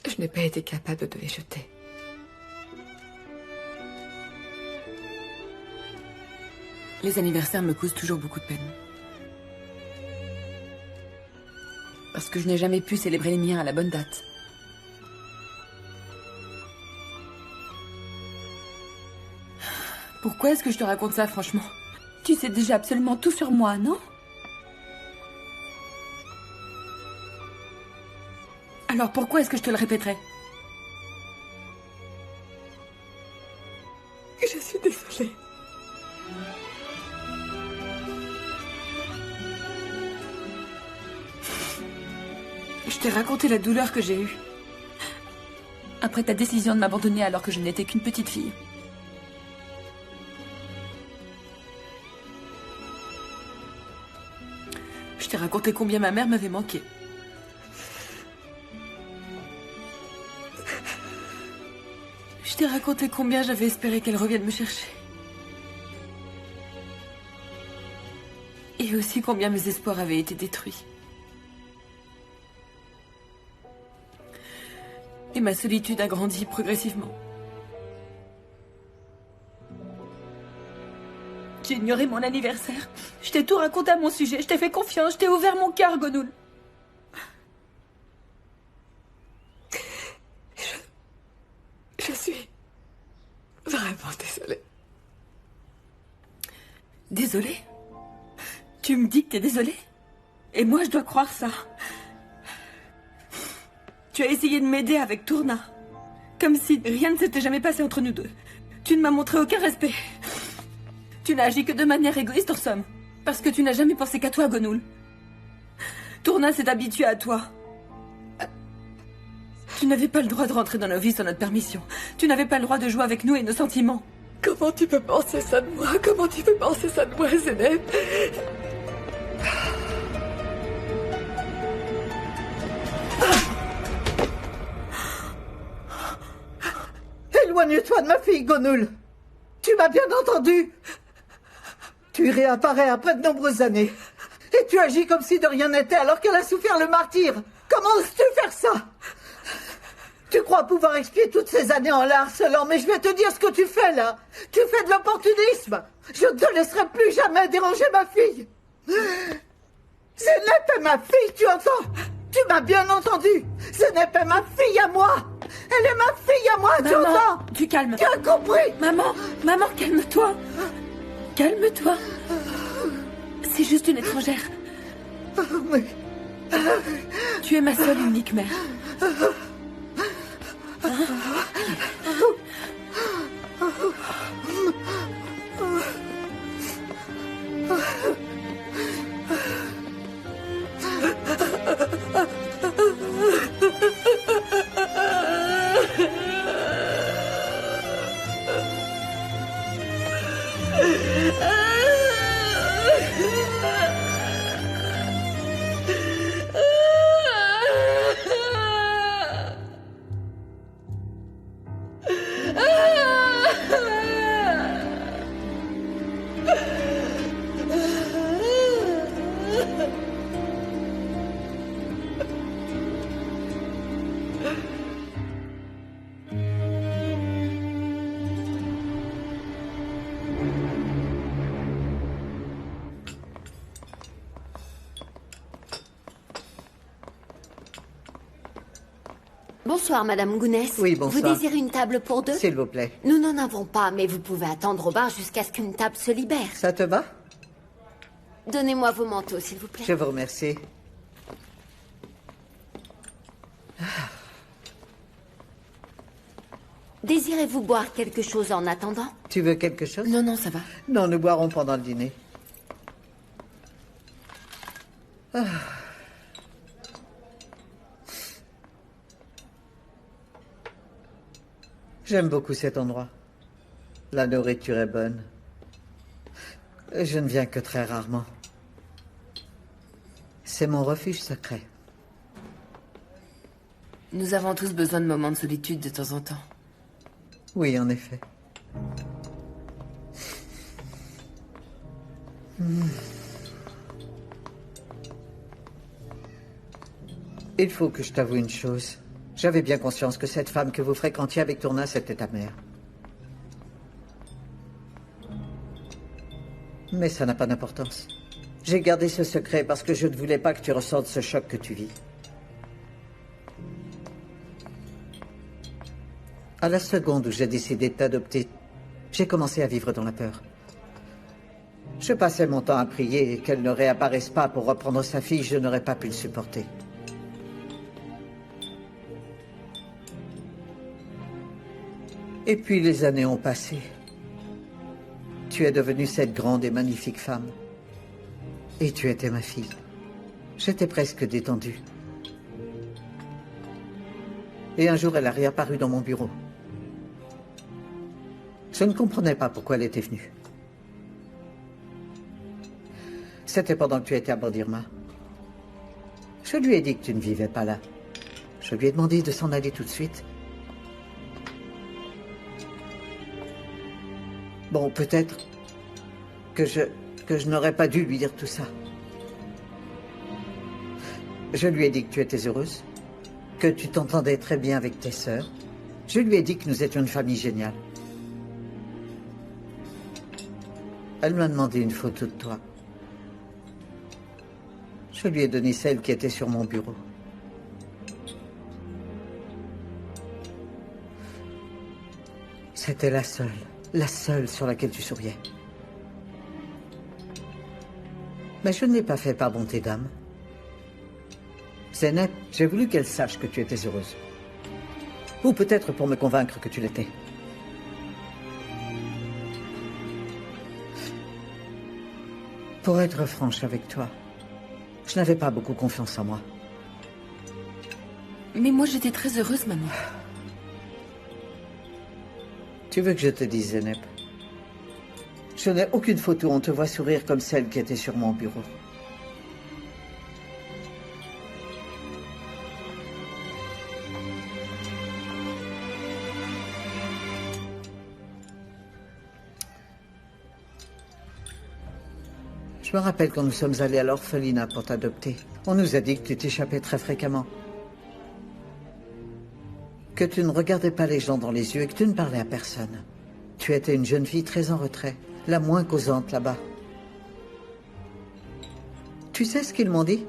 je n'ai pas été capable de les jeter. Les anniversaires me causent toujours beaucoup de peine. Parce que je n'ai jamais pu célébrer les miens à la bonne date. Pourquoi est-ce que je te raconte ça, franchement? Tu sais déjà absolument tout sur moi, non? Alors pourquoi est-ce que je te le répéterais? Je suis désolée. Je t'ai raconté la douleur que j'ai eue. Après après ta décision de m'abandonner alors que je n'étais qu'une petite fille. Je t'ai raconté combien ma mère m'avait manqué. Je t'ai raconté combien j'avais espéré qu'elle revienne me chercher. Et aussi combien mes espoirs avaient été détruits. Et ma solitude a grandi progressivement. J'ai ignoré mon anniversaire. Je t'ai tout raconté à mon sujet. Je t'ai fait confiance. Je t'ai ouvert mon cœur, Gonoul. Je suis vraiment désolée. Désolée? Tu me dis que t'es désolée? Et moi, je dois croire ça. Tu as essayé de m'aider avec Tourna. Comme si rien ne s'était jamais passé entre nous deux. Tu ne m'as montré aucun respect. Tu n'as agi que de manière égoïste, en somme. Parce que tu n'as jamais pensé qu'à toi, Gonoul. Tourna s'est habitué à toi. Tu n'avais pas le droit de rentrer dans nos vies sans notre permission. Tu n'avais pas le droit de jouer avec nous et nos sentiments. Comment tu peux penser ça de moi? Comment tu peux penser ça de moi, Zeynep? Éloigne-toi de ma fille, Gonoul. Tu m'as bien entendu. Tu réapparais après de nombreuses années. Et tu agis comme si de rien n'était alors qu'elle a souffert le martyre. Comment oses-tu faire ça? Tu crois pouvoir expier toutes ces années en la harcelant, mais je vais te dire ce que tu fais là. Tu fais de l'opportunisme. Je ne te laisserai plus jamais déranger ma fille. Zeynep est ma fille, tu entends? Tu m'as bien entendu. Zeynep est ma fille à moi. Elle est ma fille à moi, tu Maman, entends? tu calmes. Tu as compris? Maman, calme-toi. Calme-toi. C'est juste une étrangère. Oui. Tu es ma seule et unique mère. Bonsoir, Madame Gounès. Oui, bonsoir. Vous désirez une table pour deux? S'il vous plaît. Nous n'en avons pas, mais vous pouvez attendre au bar jusqu'à ce qu'une table se libère. Ça te va? Donnez-moi vos manteaux, s'il vous plaît. Je vous remercie. Désirez-vous boire quelque chose en attendant? Tu veux quelque chose? Non, ça va. Non, nous boirons pendant le dîner. Ah. J'aime beaucoup cet endroit. La nourriture est bonne. Je ne viens que très rarement. C'est mon refuge secret. Nous avons tous besoin de moments de solitude de temps en temps. Oui, en effet. Il faut que je t'avoue une chose. J'avais bien conscience que cette femme que vous fréquentiez avec Tourna, c'était ta mère. Mais ça n'a pas d'importance. J'ai gardé ce secret parce que je ne voulais pas que tu ressentes ce choc que tu vis. À la seconde où j'ai décidé de t'adopter, j'ai commencé à vivre dans la peur. Je passais mon temps à prier et qu'elle ne réapparaisse pas pour reprendre sa fille, je n'aurais pas pu le supporter. Et puis les années ont passé. Tu es devenue cette grande et magnifique femme. Et tu étais ma fille. J'étais presque détendue. Et un jour, elle a réapparu dans mon bureau. Je ne comprenais pas pourquoi elle était venue. C'était pendant que tu étais à Bordirma. Je lui ai dit que tu ne vivais pas là. Je lui ai demandé de s'en aller tout de suite. Bon, peut-être que je n'aurais pas dû lui dire tout ça. Je lui ai dit que tu étais heureuse, que tu t'entendais très bien avec tes sœurs. Je lui ai dit que nous étions une famille géniale. Elle m'a demandé une photo de toi. Je lui ai donné celle qui était sur mon bureau. C'était la seule sur laquelle tu souriais. Mais je ne l'ai pas fait par bonté d'âme. Zeynep, j'ai voulu qu'elle sache que tu étais heureuse. Ou peut-être pour me convaincre que tu l'étais. Pour être franche avec toi, je n'avais pas beaucoup confiance en moi. Mais moi, j'étais très heureuse, maman. Tu veux que je te dise, Zeynep? Je n'ai aucune photo où on te voit sourire comme celle qui était sur mon bureau. Je me rappelle quand nous sommes allés à l'orphelinat pour t'adopter. On nous a dit que tu t'échappais très fréquemment. Que tu ne regardais pas les gens dans les yeux et que tu ne parlais à personne. Tu étais une jeune fille très en retrait, la moins causante là-bas. Tu sais ce qu'ils m'ont dit?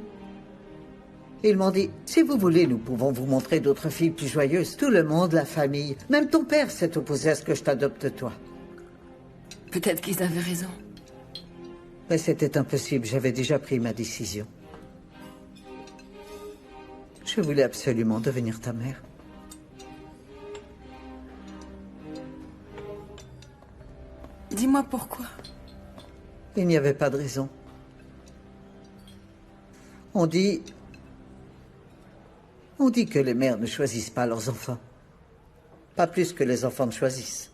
Ils m'ont dit, si vous voulez, nous pouvons vous montrer d'autres filles plus joyeuses. Tout le monde, la famille, même ton père s'est opposé à ce que je t'adopte toi. Peut-être qu'ils avaient raison. Mais c'était impossible, j'avais déjà pris ma décision. Je voulais absolument devenir ta mère. Dis-moi pourquoi. Il n'y avait pas de raison. On dit que les mères ne choisissent pas leurs enfants. Pas plus que les enfants ne choisissent.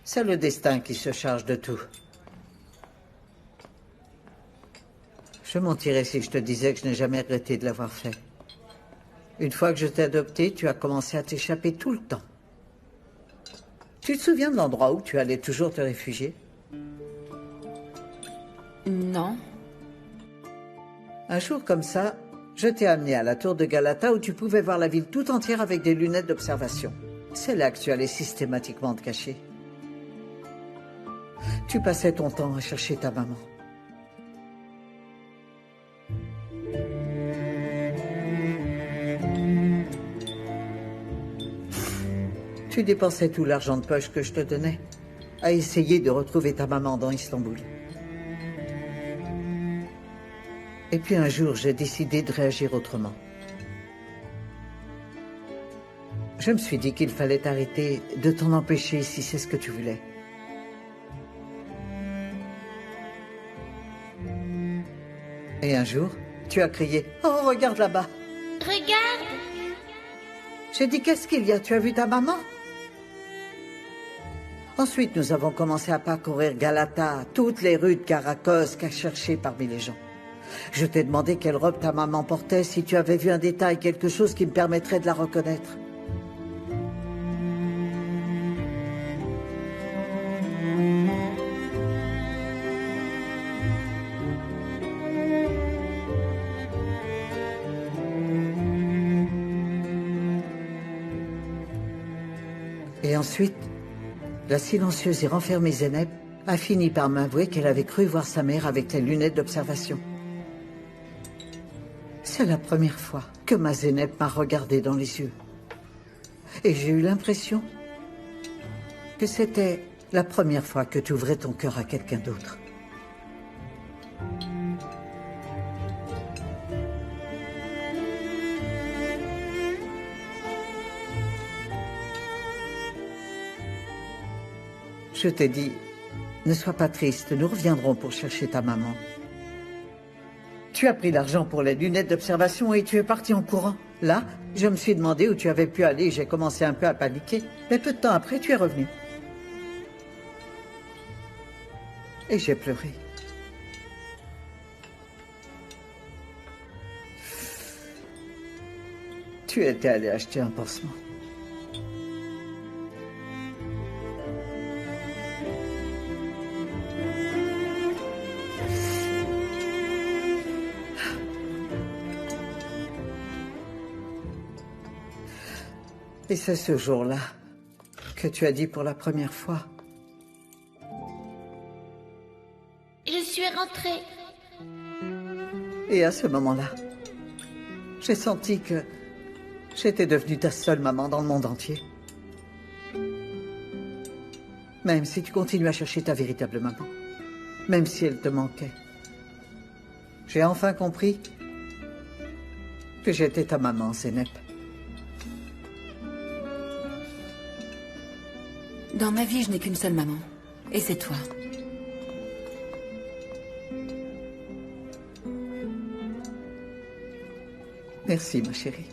C'est le destin qui se charge de tout. Je mentirais si je te disais que je n'ai jamais regretté de l'avoir fait. Une fois que je t'ai adopté, tu as commencé à t'échapper tout le temps. Tu te souviens de l'endroit où tu allais toujours te réfugier? Non. Un jour comme ça, je t'ai amené à la tour de Galata où tu pouvais voir la ville tout entière avec des lunettes d'observation. C'est là que tu allais systématiquement te cacher. Tu passais ton temps à chercher ta maman. Tu dépensais tout l'argent de poche que je te donnais à essayer de retrouver ta maman dans Istanbul. Et puis un jour, j'ai décidé de réagir autrement. Je me suis dit qu'il fallait t'arrêter de t'en empêcher si c'est ce que tu voulais. Et un jour, tu as crié « Oh, regarde là-bas !» Regarde! J'ai dit « Qu'est-ce qu'il y a? Tu as vu ta maman ?» Ensuite, nous avons commencé à parcourir Galata, toutes les rues de Karaköz qu'à chercher parmi les gens. Je t'ai demandé quelle robe ta maman portait, si tu avais vu un détail, quelque chose qui me permettrait de la reconnaître. Et ensuite, la silencieuse et renfermée Zeynep a fini par m'avouer qu'elle avait cru voir sa mère avec les lunettes d'observation. C'est la première fois que ma Zeynep m'a regardée dans les yeux. Et j'ai eu l'impression que c'était la première fois que tu ouvrais ton cœur à quelqu'un d'autre. Je t'ai dit, ne sois pas triste, nous reviendrons pour chercher ta maman. Tu as pris l'argent pour les lunettes d'observation et tu es parti en courant. Là, je me suis demandé où tu avais pu aller et j'ai commencé un peu à paniquer. Mais peu de temps après, tu es revenu. Et j'ai pleuré. Tu étais allé acheter un pansement. Et c'est ce jour-là que tu as dit pour la première fois. Je suis rentrée. Et à ce moment-là, j'ai senti que j'étais devenue ta seule maman dans le monde entier. Même si tu continues à chercher ta véritable maman. Même si elle te manquait. J'ai enfin compris que j'étais ta maman, Zeynep. Dans ma vie, je n'ai qu'une seule maman. Et c'est toi. Merci, ma chérie.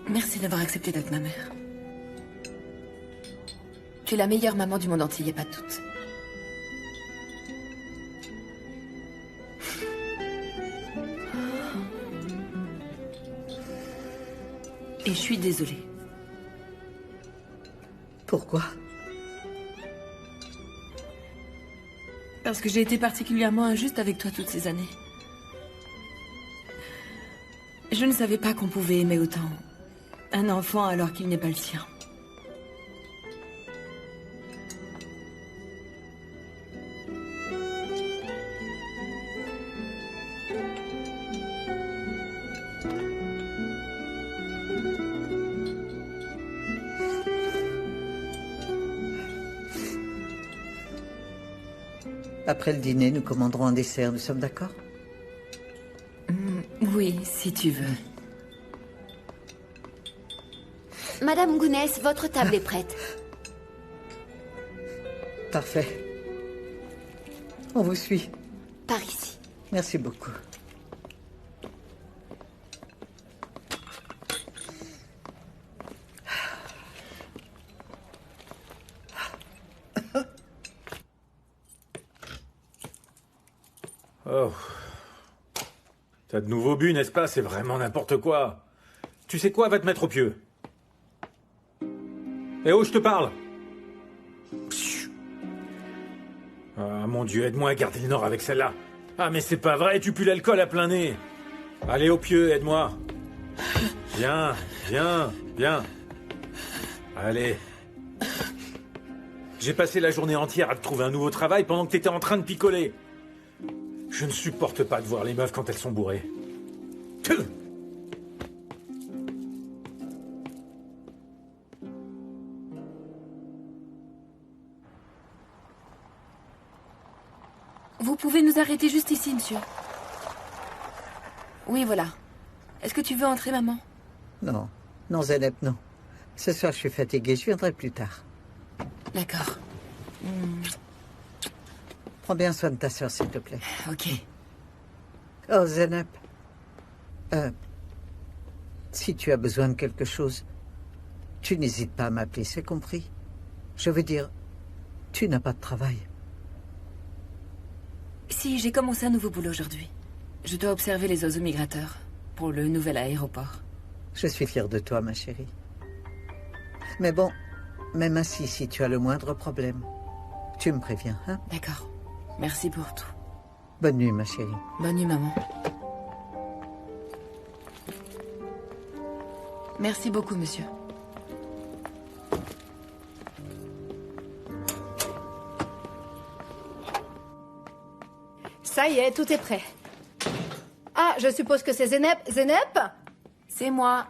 Merci d'avoir accepté d'être ma mère. Tu es la meilleure maman du monde entier, y a pas de doute. Et je suis désolée. Pourquoi? Parce que j'ai été particulièrement injuste avec toi toutes ces années. Je ne savais pas qu'on pouvait aimer autant un enfant alors qu'il n'est pas le sien. Après le dîner, nous commanderons un dessert, nous sommes d'accord? Oui, si tu veux. Madame Gounès, votre table est prête. Parfait. On vous suit. Par ici. Merci beaucoup. Oh. T'as de nouveau bu, n'est-ce pas? C'est vraiment n'importe quoi. Tu sais quoi? Va te mettre au pieu. Eh oh, je te parle. Ah, mon Dieu, aide-moi à garder le nord avec celle-là. Ah, mais c'est pas vrai, tu pues l'alcool à plein nez. Allez, au pieu, aide-moi. Viens, viens, viens. Allez. J'ai passé la journée entière à te trouver un nouveau travail pendant que t'étais en train de picoler. Je ne supporte pas de voir les meufs quand elles sont bourrées. Vous pouvez nous arrêter juste ici, monsieur. Oui, voilà. Est-ce que tu veux entrer, maman? Non. Non, Zeynep, non. Ce soir, je suis fatiguée. Je viendrai plus tard. D'accord. Prends bien soin de ta sœur, s'il te plaît. Ok. Oh, Zeynep. Si tu as besoin de quelque chose, tu n'hésites pas à m'appeler, c'est compris? Je veux dire, tu n'as pas de travail. Si, j'ai commencé un nouveau boulot aujourd'hui. Je dois observer les oiseaux migrateurs pour le nouvel aéroport. Je suis fière de toi, ma chérie. Mais bon, même ainsi, si tu as le moindre problème, tu me préviens, hein? D'accord. Merci pour tout. Bonne nuit, ma chérie. Bonne nuit, maman. Merci beaucoup, monsieur. Ça y est, tout est prêt. Ah, je suppose que c'est Zeynep. Zeynep? C'est moi.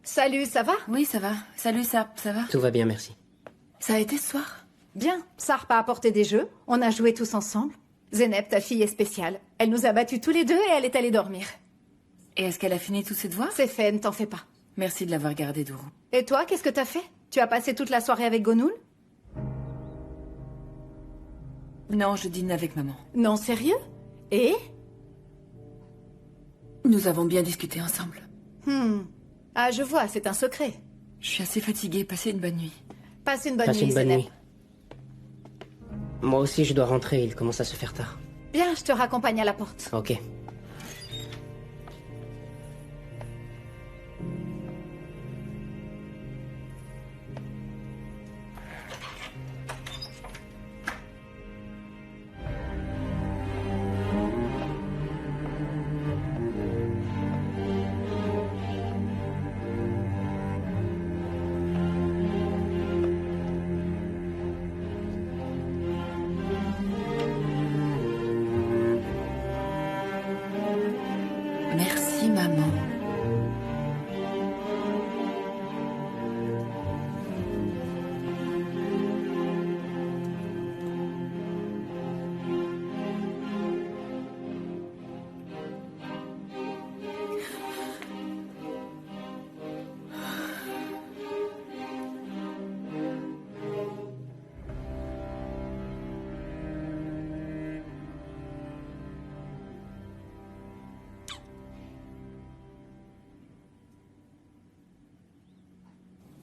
Salut, ça va? Oui, ça va. Salut, ça va? Tout va bien, merci. Ça a été ce soir? Bien. Sarp a apporté des jeux. On a joué tous ensemble. Zeynep, ta fille est spéciale. Elle nous a battus tous les deux et elle est allée dormir. Et est-ce qu'elle a fini tous ses devoirs? C'est fait, ne t'en fais pas. Merci de l'avoir gardée, Dourou. Et toi, qu'est-ce que t'as fait? Tu as passé toute la soirée avec Gonoul? Non, je dîne avec maman. Non, sérieux? Et? Nous avons bien discuté ensemble. Ah, je vois, c'est un secret. Je suis assez fatiguée, passez une bonne nuit. Passe une bonne Passe nuit, une bonne Zeynep. nuit. Moi aussi, je dois rentrer, il commence à se faire tard. Bien, je te raccompagne à la porte. Ok. Merci, maman.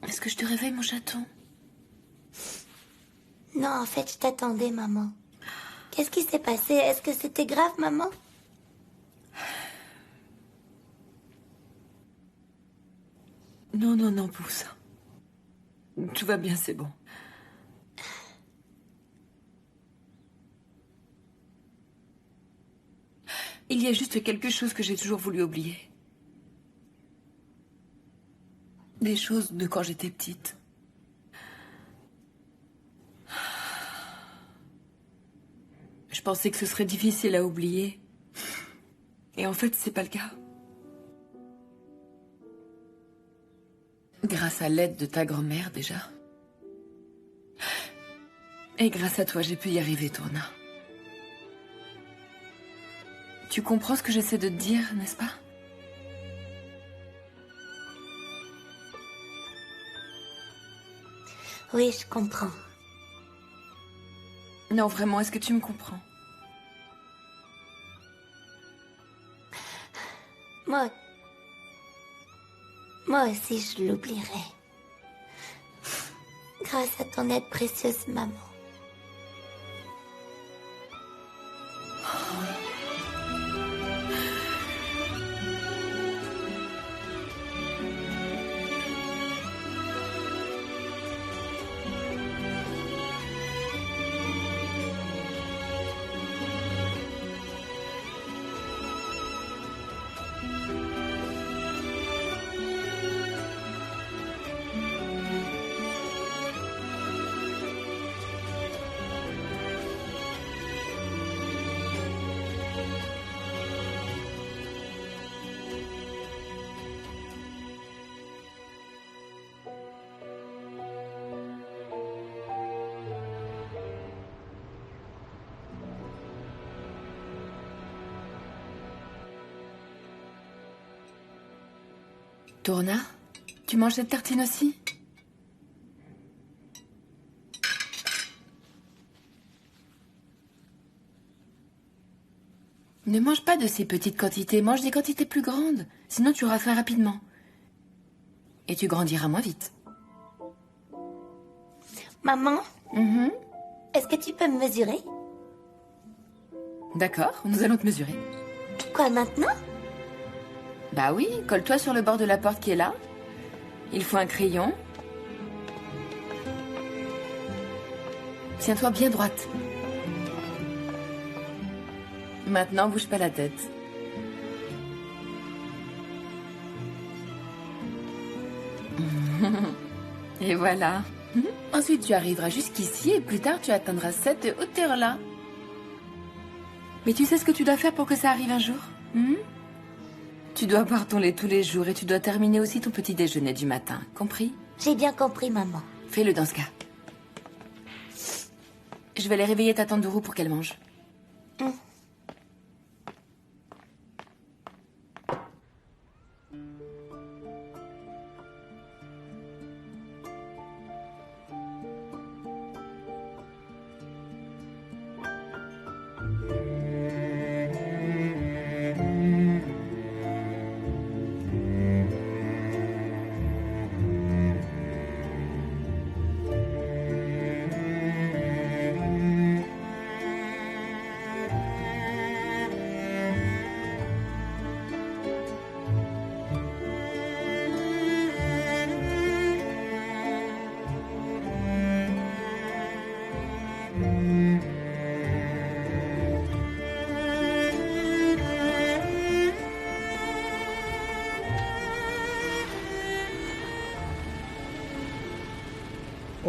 Est-ce que je te réveille, mon chaton? Non, en fait, je t'attendais, maman. Qu'est-ce qui s'est passé? Est-ce que c'était grave, maman? Non, non, non, pousse. Tout va bien, c'est bon. Il y a juste quelque chose que j'ai toujours voulu oublier. Des choses de quand j'étais petite. Je pensais que ce serait difficile à oublier. Et en fait, c'est pas le cas. Grâce à l'aide de ta grand-mère, déjà. Et grâce à toi, j'ai pu y arriver, Tourna. Tu comprends ce que j'essaie de te dire, n'est-ce pas? Oui, je comprends. Non, vraiment, est-ce que tu me comprends? Moi aussi, je l'oublierai. Grâce à ton aide précieuse, maman. Tourna, tu manges cette tartine aussi? Ne mange pas de ces petites quantités, mange des quantités plus grandes. Sinon tu auras faim rapidement. Et tu grandiras moins vite. Maman, est-ce que tu peux me mesurer? D'accord, nous allons te mesurer. Quoi, maintenant? Bah oui, colle-toi sur le bord de la porte qui est là. Il faut un crayon. Tiens-toi bien droite. Maintenant, bouge pas la tête. Et voilà. Ensuite, tu arriveras jusqu'ici et plus tard, tu atteindras cette hauteur-là. Mais tu sais ce que tu dois faire pour que ça arrive un jour? Tu dois boire ton lait tous les jours et tu dois terminer aussi ton petit déjeuner du matin. Compris? J'ai bien compris, maman. Fais-le dans ce cas. Je vais aller réveiller ta tante Dourou pour qu'elle mange.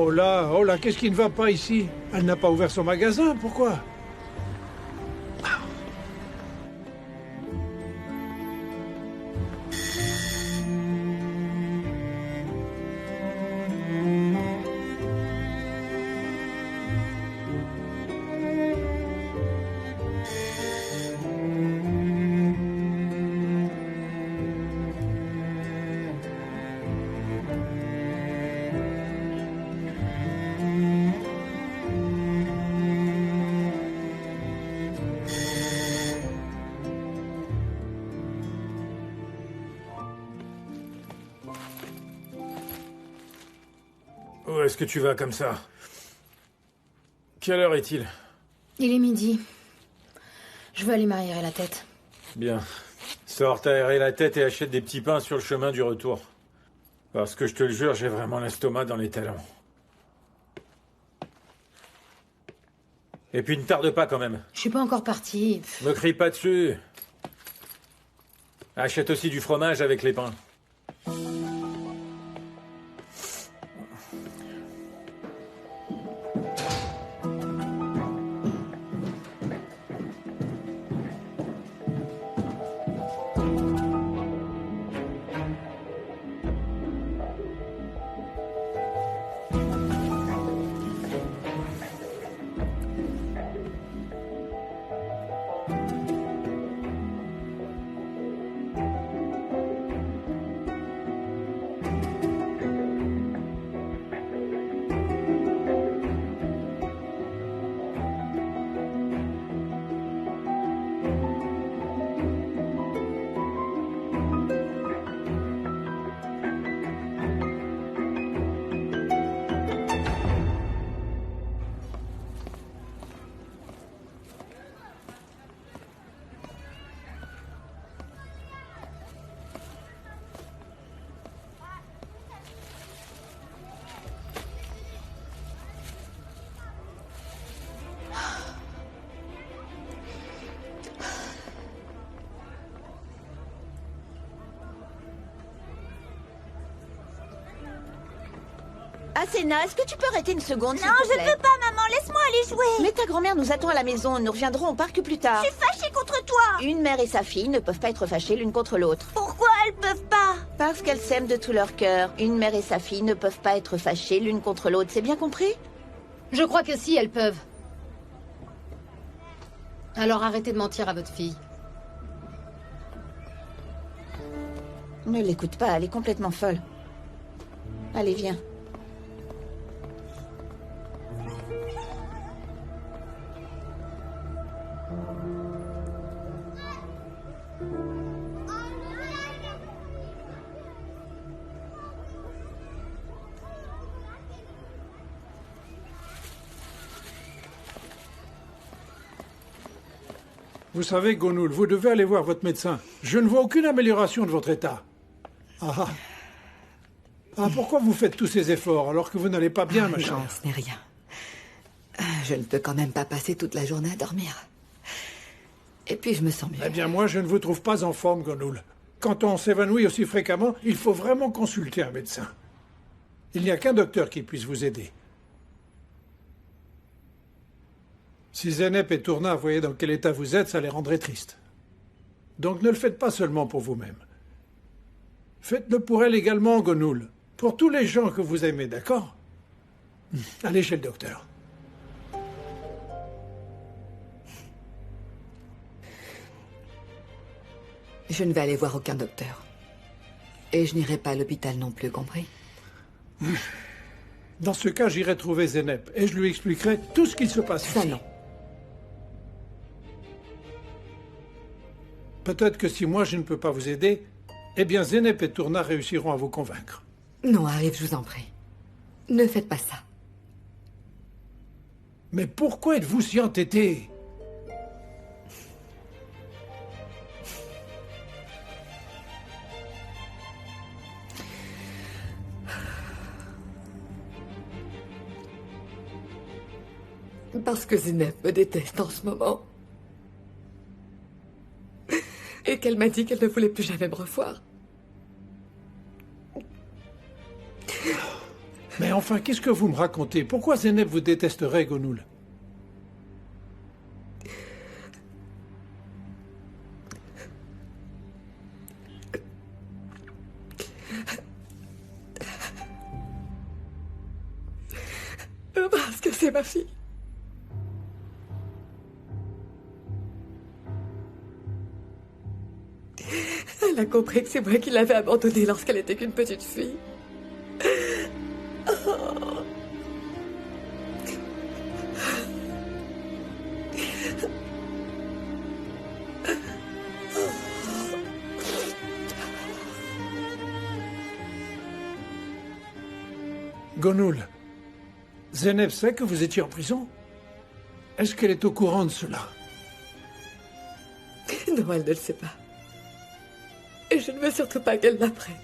Oh là, qu'est-ce qui ne va pas ici? Elle n'a pas ouvert son magasin, pourquoi? Où est-ce que tu vas comme ça? Quelle heure est-il? Il est midi. Je veux aller m'aérer la tête. Bien. Sors t'aérer la tête et achète des petits pains sur le chemin du retour. Parce que je te le jure, j'ai vraiment l'estomac dans les talons. Et puis ne tarde pas quand même. Je suis pas encore partie. Me crie pas dessus. Achète aussi du fromage avec les pains. Asena, est-ce que tu peux arrêter une seconde? Non, je peux pas, maman, laisse-moi aller jouer. Mais ta grand-mère nous attend à la maison, nous reviendrons au parc plus tard. Je suis fâchée contre toi. Une mère et sa fille ne peuvent pas être fâchées l'une contre l'autre. Pourquoi elles peuvent pas? Parce qu'elles s'aiment de tout leur cœur. Une mère et sa fille ne peuvent pas être fâchées l'une contre l'autre, c'est bien compris? Je crois que si, elles peuvent. Alors arrêtez de mentir à votre fille. Ne l'écoute pas, elle est complètement folle. Allez, viens. Vous savez, Gonoul, vous devez aller voir votre médecin. Je ne vois aucune amélioration de votre état. Pourquoi vous faites tous ces efforts alors que vous n'allez pas bien, ma chère? Non, ce n'est rien. Je ne peux quand même pas passer toute la journée à dormir. Et puis je me sens mieux. Eh bien, moi, je ne vous trouve pas en forme, Gonoul. Quand on s'évanouit aussi fréquemment, il faut vraiment consulter un médecin. Il n'y a qu'un docteur qui puisse vous aider. Si Zenep et Tourna voyaient dans quel état vous êtes, ça les rendrait tristes. Donc ne le faites pas seulement pour vous-même. Faites-le pour elle également, Gonoul. Pour tous les gens que vous aimez, d'accord? Allez chez le docteur. Je ne vais aller voir aucun docteur. Et je n'irai pas à l'hôpital non plus, compris? Dans ce cas, j'irai trouver Zenep et je lui expliquerai tout ce qu'il se passe ici. Ça, non. Peut-être que si moi je ne peux pas vous aider, eh bien Zenep et Tourna réussiront à vous convaincre. Non, Arif, je vous en prie. Ne faites pas ça. Mais pourquoi êtes-vous si entêté? Parce que Zenep me déteste en ce moment. Et qu'elle m'a dit qu'elle ne voulait plus jamais me revoir. Mais enfin, qu'est-ce que vous me racontez? Pourquoi Zeynep vous détesterait, Gonoul? Parce que c'est ma fille. Elle a compris que c'est moi qui l'avais abandonnée lorsqu'elle était qu'une petite fille. Gonoul, Zeynep sait que vous étiez en prison? Est-ce qu'elle est au courant de cela? Non, elle ne le sait pas. Et je ne veux surtout pas qu'elle l'apprenne.